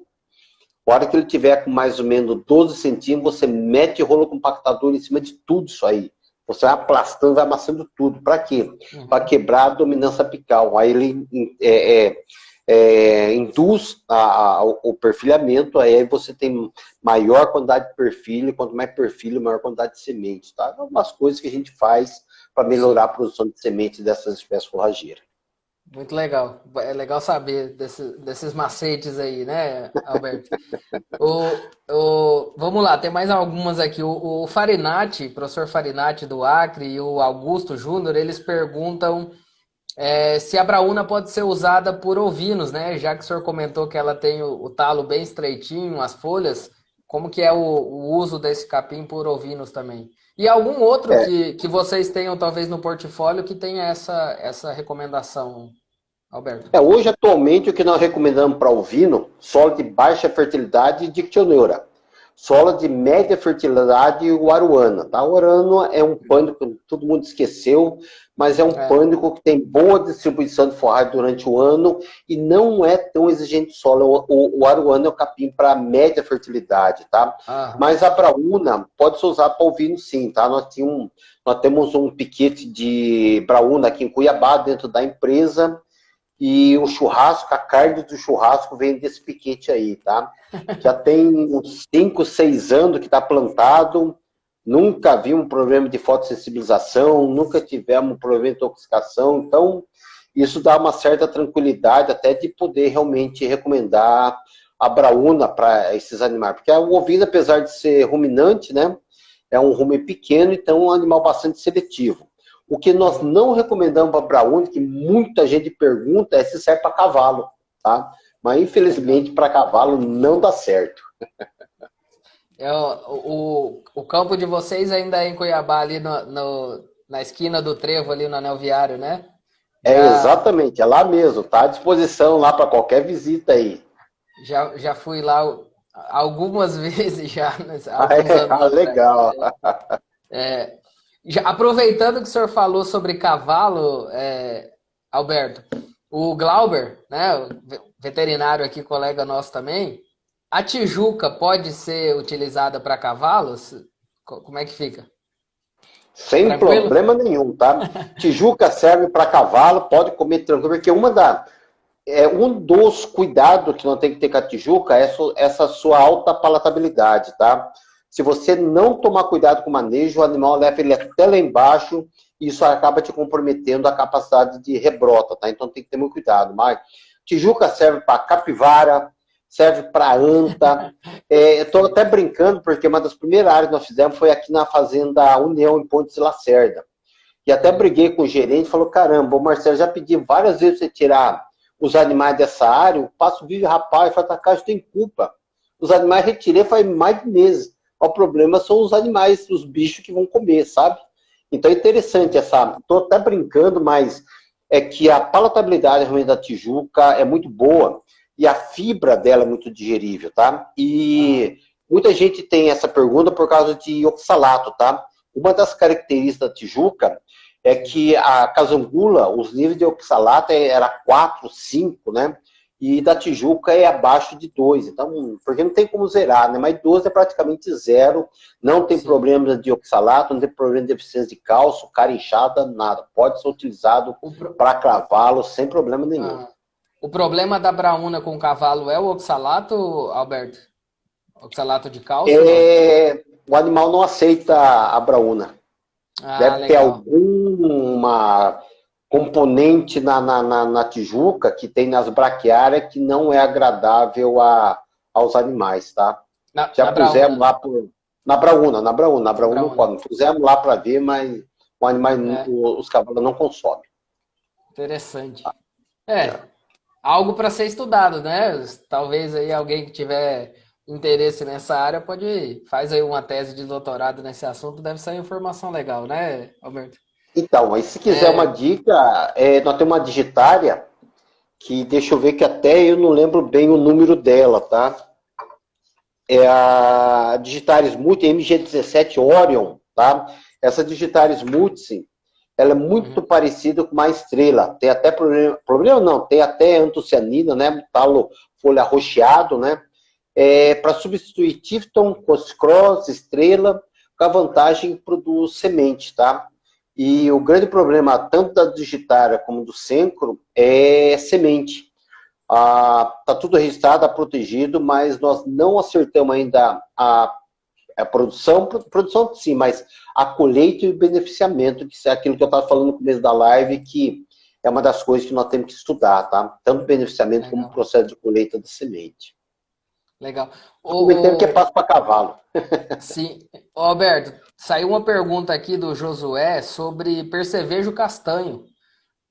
Speaker 2: a hora que ele tiver com mais ou menos 12 centímetros, você mete rolo compactador em cima de tudo isso aí. Você vai aplastando, vai amassando tudo. Para quê? Para quebrar a dominância apical. Aí ele induz o perfilhamento, aí você tem maior quantidade de perfil, quanto mais perfil, maior quantidade de sementes. Tá? Algumas coisas que a gente faz para melhorar a produção de sementes dessas espécies forrageiras.
Speaker 1: Muito legal. É legal saber desses macetes aí, né, Alberto? Vamos lá, tem mais algumas aqui. O Farinati, professor Farinati do Acre e o Augusto Júnior, eles perguntam se a braúna pode ser usada por ovinos, né? Já que o senhor comentou que ela tem o talo bem estreitinho, as folhas, como que é o uso desse capim por ovinos também? E algum outro que vocês tenham, talvez, no portfólio que tenha essa recomendação, Alberto?
Speaker 2: Hoje, atualmente, o que nós recomendamos para ovino, solo de baixa fertilidade, dictioneura. Solo de média fertilidade, o aruana. Tá? O aruana é um pânico que todo mundo esqueceu, mas é um pânico que tem boa distribuição de forragem durante o ano e não é tão exigente de solo. O aruana é o capim para média fertilidade, tá? Mas a braúna pode ser usada para ovino sim, tá? Nós temos um piquete de braúna aqui em Cuiabá, dentro da empresa, e o churrasco, a carne do churrasco vem desse piquete aí, tá? Já tem uns 5, 6 anos que está plantado nunca vi um problema de fotossensibilização, nunca tivemos um problema de intoxicação, então isso dá uma certa tranquilidade até de poder realmente recomendar a braúna para esses animais, porque o ovino, apesar de ser ruminante, né, é um rumen pequeno, então é um animal bastante seletivo. O que nós não recomendamos para a braúna, que muita gente pergunta, é se serve para cavalo, tá? Mas infelizmente para cavalo não dá certo.
Speaker 1: O campo de vocês ainda é em Cuiabá, ali na esquina do Trevo, ali no Anel Viário, né?
Speaker 2: Exatamente, é lá mesmo, tá à disposição lá para qualquer visita aí.
Speaker 1: Já fui lá algumas vezes já, alguns anos
Speaker 2: legal.
Speaker 1: Aproveitando que o senhor falou sobre cavalo, Alberto, o Glauber, né, o veterinário aqui, colega nosso também, a tijuca pode ser utilizada para cavalos? Como é que fica?
Speaker 2: Sem
Speaker 1: Tranquilo?
Speaker 2: problema nenhum, tá? Tijuca serve para cavalo, pode comer tranquilo, porque um dos cuidados que nós temos que ter com a tijuca é essa sua alta palatabilidade, tá? Se você não tomar cuidado com o manejo, o animal leva ele até lá embaixo e isso acaba te comprometendo a capacidade de rebrota, tá? Então tem que ter muito cuidado. Mas tijuca serve para capivara, serve para anta. Estou até brincando, porque uma das primeiras áreas que nós fizemos foi aqui na Fazenda União, em Pontes de Lacerda. E até briguei com o gerente, falou, caramba, o Marcelo já pedi várias vezes você tirar os animais dessa área, o Passo Vive, rapaz, fala, cara, tem culpa. Os animais retirei faz mais de meses. O problema são os animais, os bichos que vão comer, sabe? Então é interessante estou até brincando, mas é que a palatabilidade realmente da tijuca é muito boa e a fibra dela é muito digerível, tá? E muita gente tem essa pergunta por causa de oxalato, tá? Uma das características da tijuca é que a casangula, os níveis de oxalato era 4, 5, né? E da tijuca é abaixo de 2. Então, porque não tem como zerar, né? Mas 12 é praticamente zero. Não tem problema de oxalato, não tem problema de deficiência de cálcio, cara inchada, nada. Pode ser utilizado para cavalo sem problema nenhum.
Speaker 1: O problema da braúna com o cavalo é o oxalato, Alberto? Oxalato de cálcio?
Speaker 2: O animal não aceita a braúna. Deve ter alguma componente na tijuca que tem nas braquiárias que não é agradável aos animais, tá? Já pusemos lá na braúna não pusemos lá para ver, mas o animal, os cavalos não consomem.
Speaker 1: Interessante. Algo para ser estudado, né? Talvez aí alguém que tiver interesse nessa área faz aí uma tese de doutorado nesse assunto, deve ser informação legal, né, Alberto?
Speaker 2: Então, aí se quiser uma dica, nós temos uma digitária que, deixa eu ver que até eu não lembro bem o número dela, tá? É a Digitaris Multi MG17 Orion, tá? Essa Digitaris Multi, ela é muito parecida com uma estrela. Tem até problema não, tem até antocianina, né? Talo folha arroxeado, né? Para substituir Tifton, Coscross, estrela, com a vantagem que produz semente, tá? E o grande problema, tanto da Digitária como do Cencro, é semente. Tá tudo registrado, protegido, mas nós não acertamos ainda a produção sim, mas a colheita e o beneficiamento, que é aquilo que eu estava falando no começo da live, que é uma das coisas que nós temos que estudar, tá? Tanto o beneficiamento como o processo de colheita da semente.
Speaker 1: Legal.
Speaker 2: Comentando que é passo para cavalo.
Speaker 1: Sim. Alberto, saiu uma pergunta aqui do Josué sobre percevejo castanho.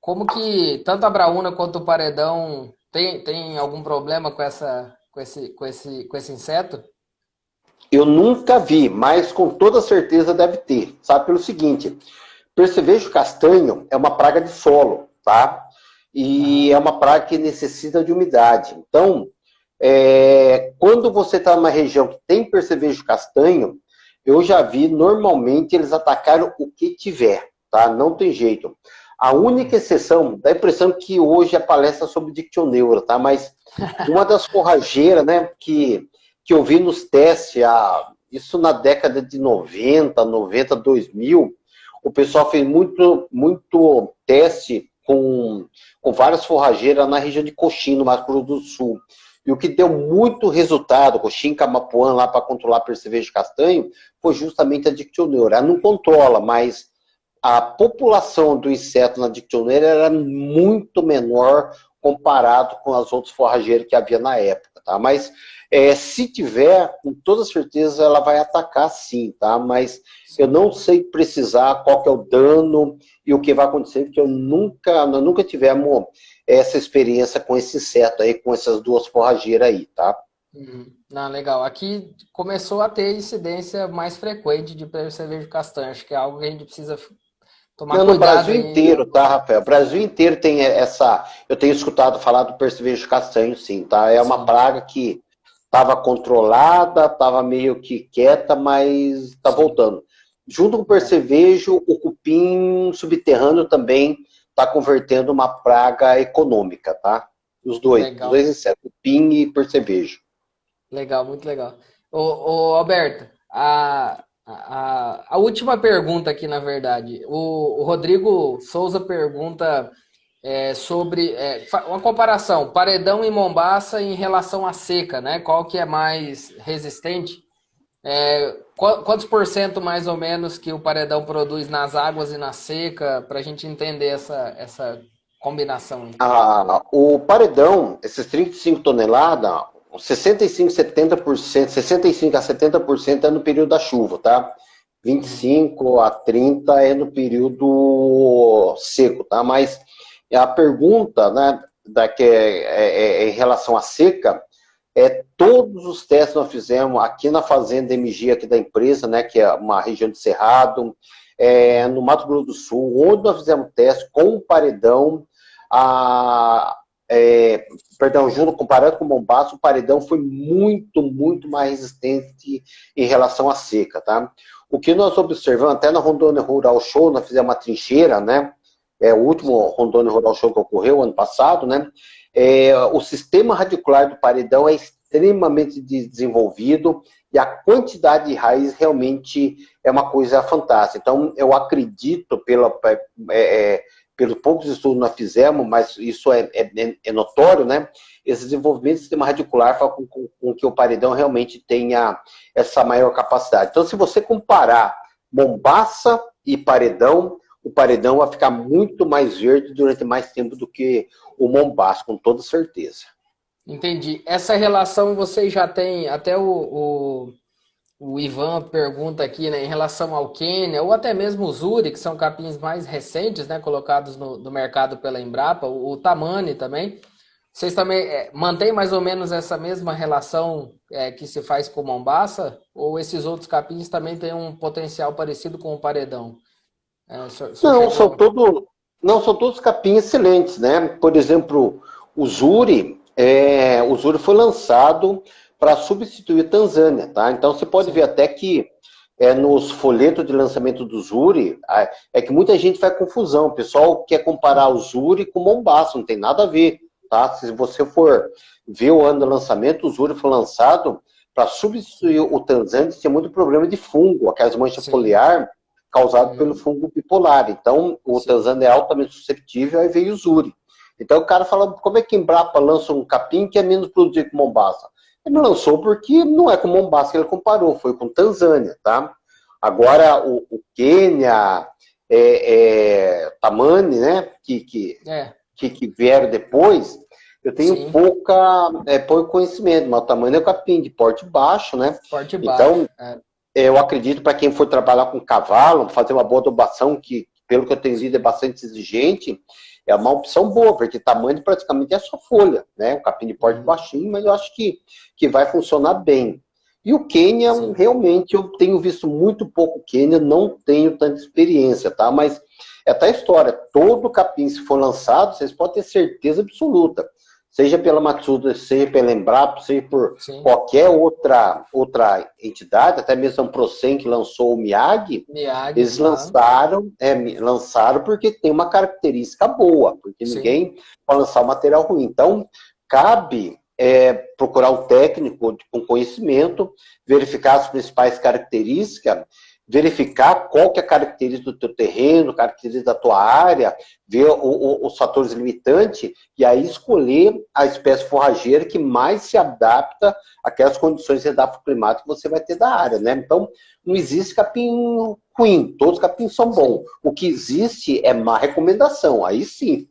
Speaker 1: Como que tanto a braúna quanto o paredão tem algum problema com esse inseto?
Speaker 2: Eu nunca vi, mas com toda certeza deve ter. Sabe pelo seguinte, percevejo castanho é uma praga de solo, tá? E é uma praga que necessita de umidade. Então, quando você está numa região que tem percevejo castanho, eu já vi, normalmente, eles atacaram o que tiver, tá? Não tem jeito. A única exceção, dá a impressão que hoje a palestra é sobre dictioneura, tá? Mas uma das forrageiras, né, que eu vi nos testes, isso na década de 90, 2000, o pessoal fez muito teste com várias forrageiras na região de Coxim, no Mato Grosso do Sul. E o que deu muito resultado com o Chincamapuã lá para controlar a percevejo de castanho foi justamente a Dictioneura. Ela não controla, mas a população do inseto na Dictioneura era muito menor comparado com as outras forrageiras que havia na época, tá? Mas se tiver, com toda certeza ela vai atacar sim, tá? Mas eu não sei precisar qual que é o dano e o que vai acontecer, porque nós nunca tivemos essa experiência com esse inseto aí, com essas duas forrageiras aí, tá?
Speaker 1: Não, legal. Aqui começou a ter incidência mais frequente de percevejo castanho. Acho que é algo que a gente precisa tomar
Speaker 2: Não, no
Speaker 1: cuidado
Speaker 2: Brasil
Speaker 1: aí.
Speaker 2: inteiro, tá, Rafael? O Brasil inteiro tem essa. Eu tenho escutado falar do percevejo castanho, sim, tá? É uma
Speaker 1: Sim,
Speaker 2: praga que estava controlada, estava meio que quieta, mas está
Speaker 1: sim.
Speaker 2: voltando. Junto com o
Speaker 1: É,
Speaker 2: percevejo, o cupim subterrâneo também está convertendo uma praga econômica, tá? Os
Speaker 1: legal.
Speaker 2: dois insetos, cupim e percevejo.
Speaker 1: Legal, muito legal. Ô, Alberto, a última pergunta aqui, na verdade. O Rodrigo Souza pergunta sobre uma comparação, paredão e mombaça em relação à seca, né? Qual que é mais resistente? Quantos por cento mais ou menos que o paredão produz nas águas e na seca, para a gente entender essa combinação aí?
Speaker 2: O paredão, esses 35 toneladas, 65, 70%, 65 a 70% é no período da chuva, tá?
Speaker 1: Uhum.
Speaker 2: 25 a 30 é no período seco, tá? Mas a pergunta, né, em relação à seca, todos os testes nós fizemos aqui na fazenda MG aqui da empresa, né, que é uma região de Cerrado, no Mato Grosso do Sul, onde nós fizemos teste com o paredão, a, perdão, junto comparado com o Mombaça, o paredão foi muito, muito mais resistente em relação à seca, tá? O que nós observamos, até na Rondônia Rural Show, nós fizemos uma trincheira, né? O último
Speaker 1: Sim,
Speaker 2: Rondônia Rural Show que ocorreu ano passado, né? O sistema radicular do paredão é extremamente desenvolvido e a quantidade de raiz realmente é uma coisa fantástica. Então, eu acredito, pelos poucos estudos que nós fizemos, mas isso é notório, né? Esse desenvolvimento do sistema radicular faz com que o paredão realmente tenha essa maior capacidade. Então, se você comparar Mombaça e paredão, o paredão vai ficar muito mais verde durante mais tempo do que o Mombaça, com toda certeza.
Speaker 1: entendi. Essa relação vocês já têm, até o Ivan pergunta aqui, né, em relação ao Quênia, ou até mesmo o Zuri, que são capins mais recentes, né, colocados no mercado pela Embrapa, o Tamani também. Vocês também mantêm mais ou menos essa mesma relação que se faz com o Mombaça? Ou esses outros capins também têm um potencial parecido com o paredão? O senhor
Speaker 2: Não,
Speaker 1: chegou.
Speaker 2: são todos capins excelentes, né? Por exemplo, o Zuri foi lançado para substituir a Tanzânia, tá? Então você pode ver
Speaker 1: Sim,
Speaker 2: até que nos folhetos de lançamento do Zuri, é que muita gente faz confusão. O pessoal quer comparar o Zuri com o Mombaça, não tem nada a ver, tá? Se você for ver o ano do lançamento, o Zuri foi lançado para substituir o Tanzânia, que tinha muito problema de fungo, aquelas manchas
Speaker 1: sim,
Speaker 2: foliar causado pelo
Speaker 1: uhum,
Speaker 2: fungo bipolar. Então, o
Speaker 1: sim,
Speaker 2: Tanzânia é altamente susceptível, aí veio o Zuri. Então, o cara fala, como é que Embrapa lança um capim que é menos produzido que Mombaça? Ele lançou porque não é com Mombaça que ele comparou, foi com Tanzânia, tá? Agora, o Quênia, Tamani, né,
Speaker 1: é,
Speaker 2: que vieram depois, eu tenho
Speaker 1: sim,
Speaker 2: pouco conhecimento, mas o Tamani é o capim de porte baixo, né?
Speaker 1: porte baixo.
Speaker 2: Então, eu acredito para quem for trabalhar com cavalo, fazer uma boa adubação, que pelo que eu tenho lido é
Speaker 1: Sim,
Speaker 2: bastante exigente, é uma opção boa, porque tamanho praticamente é só folha, né? Um capim de porte
Speaker 1: uhum,
Speaker 2: baixinho, mas eu acho que vai funcionar bem. E o Quênia,
Speaker 1: sim.
Speaker 2: realmente, eu tenho visto muito pouco Quênia, não tenho tanta experiência, tá? Mas é tal história, todo capim, se for lançado, vocês podem ter certeza absoluta, seja pela Matsuda, seja pela Embrapa, seja por
Speaker 1: Sim.
Speaker 2: qualquer outra entidade, até mesmo a Procem que lançou o Miyagi,
Speaker 1: Miyagi,
Speaker 2: eles
Speaker 1: aham,
Speaker 2: lançaram porque tem uma característica boa, porque
Speaker 1: sim,
Speaker 2: ninguém pode lançar um material ruim. Então, cabe procurar um técnico com conhecimento, verificar as principais características verificar qual que é a característica do teu terreno, a característica da tua área, ver os fatores limitantes e aí escolher a espécie forrageira que mais se adapta àquelas condições climáticas que você vai ter da área, né? Então, não existe capim ruim, todos os capins são bons. O que existe é má recomendação, aí sim.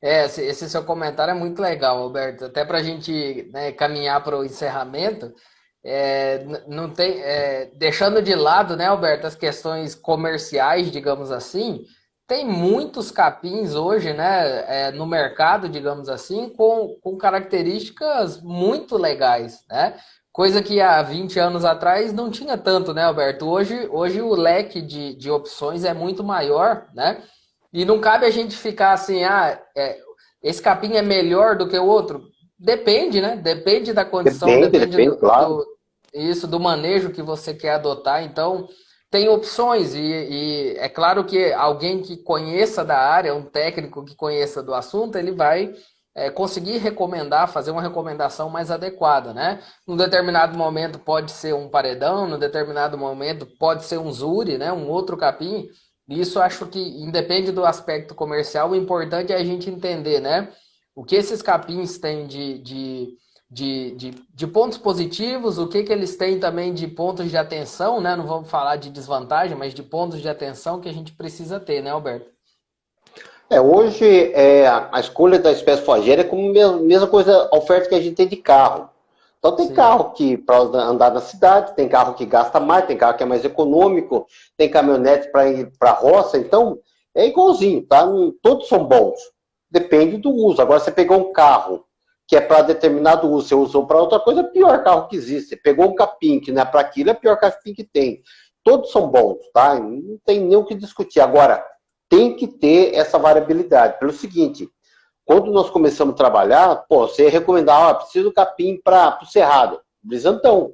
Speaker 1: Esse seu comentário é muito legal, Alberto. Até para a gente, né, caminhar para o encerramento, não tem, deixando de lado, né, Alberto, as questões comerciais, digamos assim, tem muitos capins hoje, né, no mercado, digamos assim, com características muito legais, né? Coisa que há 20 anos atrás não tinha tanto, né, Alberto? Hoje o leque de opções é muito maior, né? E não cabe a gente ficar assim, esse capim é melhor do que o outro. Depende, né? Depende da condição, depende
Speaker 2: Depende, claro.
Speaker 1: do manejo que você quer adotar. Então, tem opções e é claro que alguém que conheça da área, um técnico que conheça do assunto, ele vai conseguir recomendar, fazer uma recomendação mais adequada, né? Num determinado momento pode ser um paredão, num determinado momento pode ser um zuri, né? Um outro capim. Isso acho que independe do aspecto comercial, o importante é a gente entender, né? O que esses capins têm de pontos positivos, o que eles têm também de pontos de atenção, né? Não vamos falar de desvantagem, mas de pontos de atenção que a gente precisa ter, né, Alberto?
Speaker 2: Hoje, a escolha da espécie forrageira é como a mesma coisa, a oferta que a gente tem de carro. Então, tem
Speaker 1: Sim.
Speaker 2: carro que para andar na cidade, tem carro que gasta mais, tem carro que é mais econômico, tem caminhonete para ir para a roça. Então, é igualzinho, tá? Todos são bons. Depende do uso. Agora, você pegou um carro que é para determinado uso, você usou para outra coisa, é o pior carro que existe. Você pegou um capim que não é para aquilo, é o pior capim que tem. Todos são bons, tá? Não tem nem o que discutir. Agora, tem que ter essa variabilidade. Pelo seguinte, quando nós começamos a trabalhar, você recomendava, preciso de capim para o Cerrado, brisantão.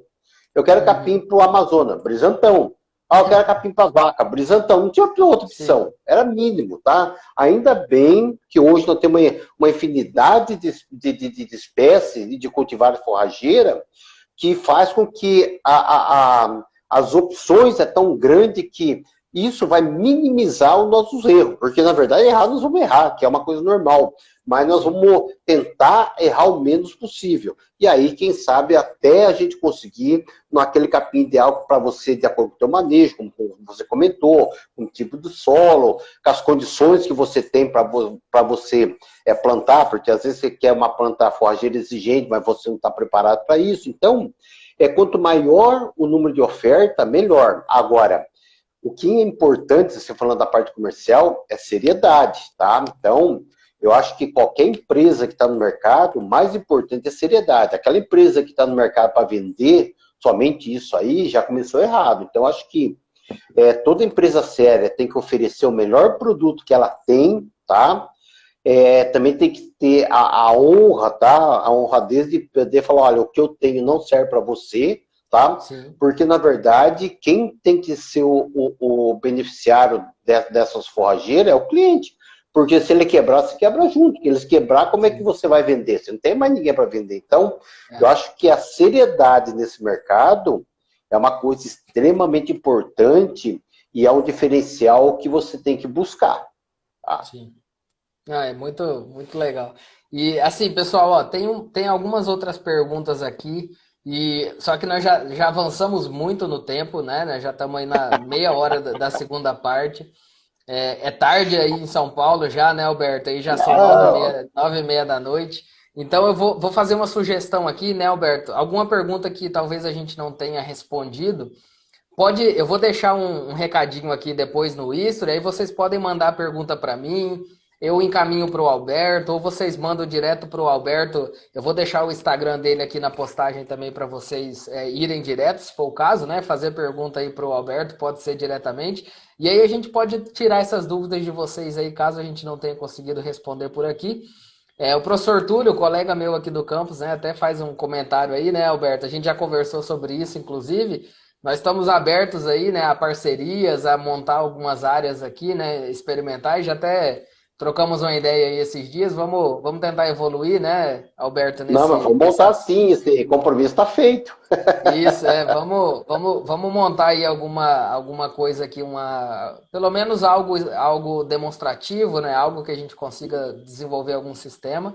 Speaker 2: Eu quero capim para o Amazonas, brisantão. Eu quero capim para vaca, brisantão. Não tinha outra opção,
Speaker 1: Sim.
Speaker 2: era mínimo, tá? Ainda bem que hoje nós temos uma infinidade de espécies e de cultivares forrageiras que faz com que as opções é tão grande que isso vai minimizar os nossos erros, porque na verdade errar nós vamos errar, que é uma coisa normal, mas nós vamos tentar errar o menos possível. E aí, quem sabe, até a gente conseguir naquele capim ideal para você, de acordo com o seu manejo, como você comentou, com o tipo de solo, com as condições que você tem para você plantar, porque às vezes você quer uma planta forrageira exigente, mas você não está preparado para isso. Então, quanto maior o número de oferta, melhor. Agora, o que é importante, você falando da parte comercial, é seriedade, tá? Então, eu acho que qualquer empresa que está no mercado, o mais importante é seriedade. Aquela empresa que está no mercado para vender somente isso aí, já começou errado. Então, acho que toda empresa séria tem que oferecer o melhor produto que ela tem, tá? Também tem que ter a honra, tá? A honradez de poder falar, olha, o que eu tenho não serve para você, tá?
Speaker 1: Sim.
Speaker 2: Porque, na verdade, quem tem que ser o beneficiário dessas forrageiras é o cliente. Porque se ele quebrar, você quebra junto. Se eles quebrar, como é que você vai vender? Você não tem mais ninguém para vender. Então, eu acho que a seriedade nesse mercado é uma coisa extremamente importante e é um diferencial que você tem que buscar. Tá?
Speaker 1: Sim. É muito, muito legal. E assim, pessoal, ó, tem algumas outras perguntas aqui, só que nós já avançamos muito no tempo, né? Nós já estamos aí na meia hora da segunda parte. É tarde aí em São Paulo já, né, Alberto? Aí já são 9h30 da noite. Então eu vou fazer uma sugestão aqui, né, Alberto? Alguma pergunta que talvez a gente não tenha respondido. Eu vou deixar um recadinho aqui depois no History, aí vocês podem mandar a pergunta para mim, eu encaminho para o Alberto, ou vocês mandam direto para o Alberto. Eu vou deixar o Instagram dele aqui na postagem também para vocês irem direto, se for o caso, né? Fazer pergunta aí para o Alberto, pode ser diretamente. E aí a gente pode tirar essas dúvidas de vocês aí, caso a gente não tenha conseguido responder por aqui. O professor Túlio, colega meu aqui do campus, né, até faz um comentário aí, né, Alberto? A gente já conversou sobre isso, inclusive. Nós estamos abertos aí, né, a parcerias, a montar algumas áreas aqui, né, experimentais. Já até trocamos uma ideia aí esses dias, vamos tentar evoluir, né, Alberto,
Speaker 2: Não, mas vamos montar sim, esse compromisso está feito.
Speaker 1: Isso, vamos montar aí alguma coisa aqui, pelo menos algo demonstrativo, né? Algo que a gente consiga desenvolver algum sistema,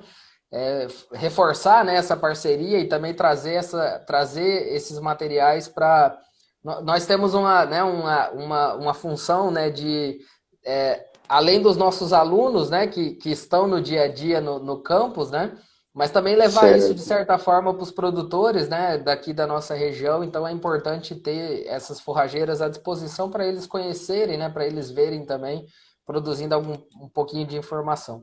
Speaker 1: reforçar, né, essa parceria e também trazer esses materiais para. Nós temos uma função, né, além dos nossos alunos, né, que estão no dia a dia no campus, né? Mas também levar isso, de
Speaker 2: Certo.
Speaker 1: certa forma, para os produtores, né, daqui da nossa região. Então é importante ter essas forrageiras à disposição para eles conhecerem, né, para eles verem também, produzindo um pouquinho de informação.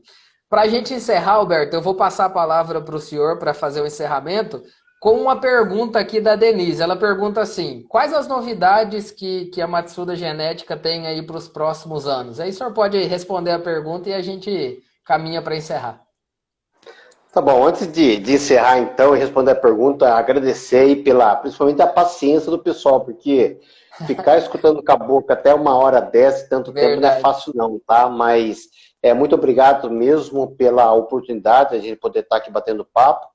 Speaker 1: Para a gente encerrar, Alberto, eu vou passar a palavra para o senhor para fazer o encerramento com uma pergunta aqui da Denise. Ela pergunta assim: quais as novidades que a Matsuda Genética tem aí para os próximos anos? Aí o senhor pode responder a pergunta e a gente caminha para encerrar.
Speaker 2: Tá bom, antes de encerrar então e responder a pergunta, agradecer aí principalmente a paciência do pessoal, porque ficar escutando caboclo até 1h10, tanto tempo não é
Speaker 1: Verdade.
Speaker 2: fácil não, tá? Mas muito obrigado mesmo pela oportunidade de a gente poder estar aqui batendo papo,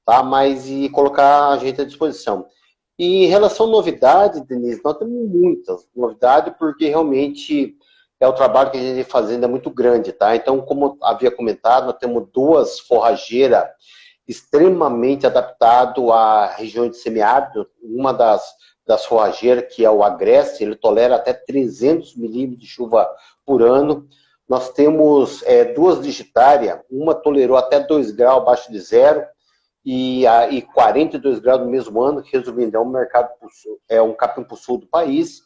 Speaker 2: tá? Mas e colocar a gente à disposição. E em relação à novidade, Denise, nós temos muitas novidades, porque realmente o trabalho que a gente vem fazendo é muito grande, tá? Então, como havia comentado, nós temos 2 forrageiras extremamente adaptadas à região de semiárido. Uma das forrageiras, que é o Agreste, ele tolera até 300 milímetros de chuva por ano. Nós temos 2 digitárias, uma tolerou até 2 graus abaixo de zero, e 42 graus no mesmo ano, que, resumindo, é um mercado, um capim pro sul do país.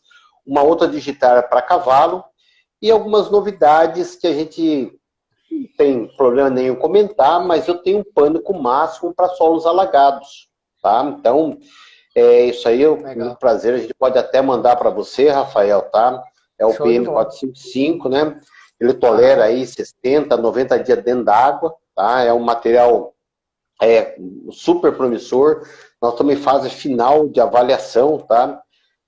Speaker 2: Uma outra digitária para cavalo, e algumas novidades que a gente não tem problema nenhum comentar, mas eu tenho um pânico máximo para solos alagados, tá? Então, isso aí é um prazer, a gente pode até mandar para você, Rafael, tá? É o PM455, né? Ele tolera aí 60, 90 dias dentro d'água, tá? É um material super promissor. Nós estamos em fase final de avaliação, tá?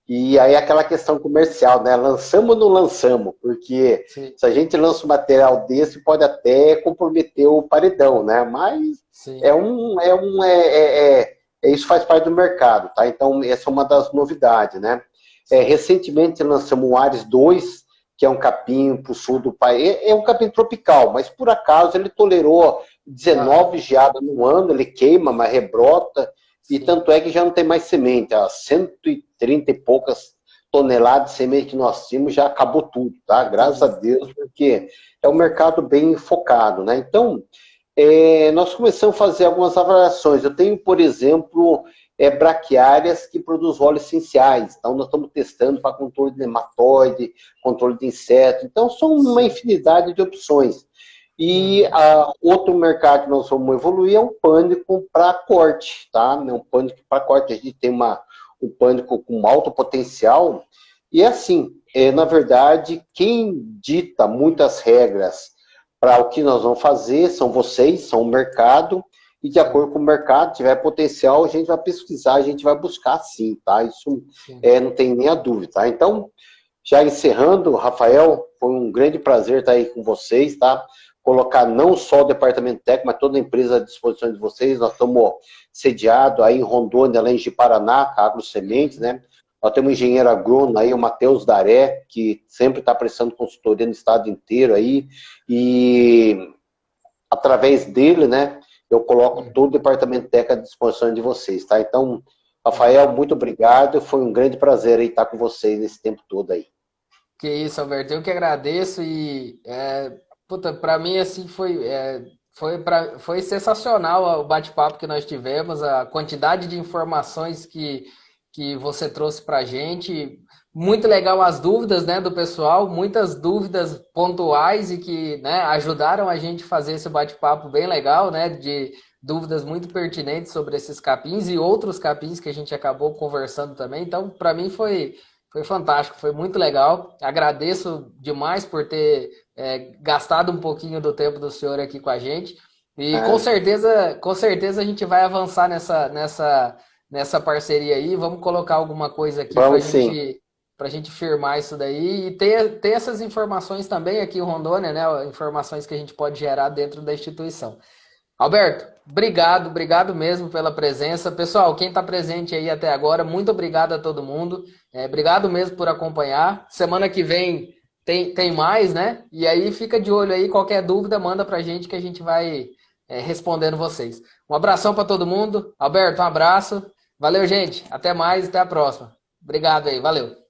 Speaker 2: E aí aquela questão comercial, né? Lançamos ou não lançamos? Porque
Speaker 1: Sim.
Speaker 2: se a gente lança um material desse, pode até comprometer o paredão, né? Mas
Speaker 1: Sim.
Speaker 2: isso faz parte do mercado, tá? Então, essa é uma das novidades, né? Recentemente lançamos o Ares 2, que é um capim para o sul do país. É um capim tropical, mas por acaso ele tolerou 19 geadas no ano, ele queima, mas rebrota. E tanto é que já não tem mais semente, 130 e poucas toneladas de semente que nós tínhamos, já acabou tudo, tá? Graças a Deus, porque é um mercado bem focado, né? Então, nós começamos a fazer algumas avaliações. Eu tenho, por exemplo, braquiárias que produzem óleos essenciais. Então, nós estamos testando para controle de nematóide, controle de inseto. Então, são uma infinidade de opções. E outro mercado que nós vamos evoluir é um pânico para corte, tá? Um pânico para corte. A gente tem um pânico com alto potencial. E assim, na verdade, quem dita muitas regras para o que nós vamos fazer são vocês, são o mercado. E de acordo com o mercado, tiver potencial, a gente vai pesquisar, a gente vai buscar sim, tá? Isso não tem nem a dúvida, tá? Então, já encerrando, Rafael, foi um grande prazer estar aí com vocês, tá? Colocar não só o departamento técnico, mas toda a empresa à disposição de vocês. Nós estamos sediados aí em Rondônia, além de Paraná, com a Agro Sementes, né? Nós temos um engenheiro agrônomo aí, o Matheus Daré, que sempre está prestando consultoria no estado inteiro aí, e através dele, né, eu coloco todo o departamento técnico à disposição de vocês, tá? Então, Rafael, muito obrigado, foi um grande prazer aí estar com vocês nesse tempo todo aí.
Speaker 1: Que isso, Alberto, eu que agradeço e para mim assim foi sensacional o bate-papo que nós tivemos, a quantidade de informações que você trouxe para a gente. Muito legal as dúvidas, né, do pessoal, muitas dúvidas pontuais e que, né, ajudaram a gente a fazer esse bate-papo bem legal, né, de dúvidas muito pertinentes sobre esses capins e outros capins que a gente acabou conversando também. Então, para mim foi fantástico, foi muito legal. Agradeço demais por ter gastado um pouquinho do tempo do senhor aqui com a gente. E com certeza a gente vai avançar nessa parceria aí. Vamos colocar alguma coisa aqui para a gente para a gente firmar isso daí e ter essas informações também aqui em Rondônia, né? Informações que a gente pode gerar dentro da instituição. Alberto, obrigado mesmo pela presença. Pessoal, quem está presente aí até agora, muito obrigado a todo mundo. Obrigado mesmo por acompanhar. Semana que vem tem mais, né? E aí fica de olho aí, qualquer dúvida, manda pra gente que a gente vai respondendo vocês. Um abração para todo mundo. Alberto, um abraço. Valeu, gente. Até mais, até a próxima. Obrigado aí, valeu.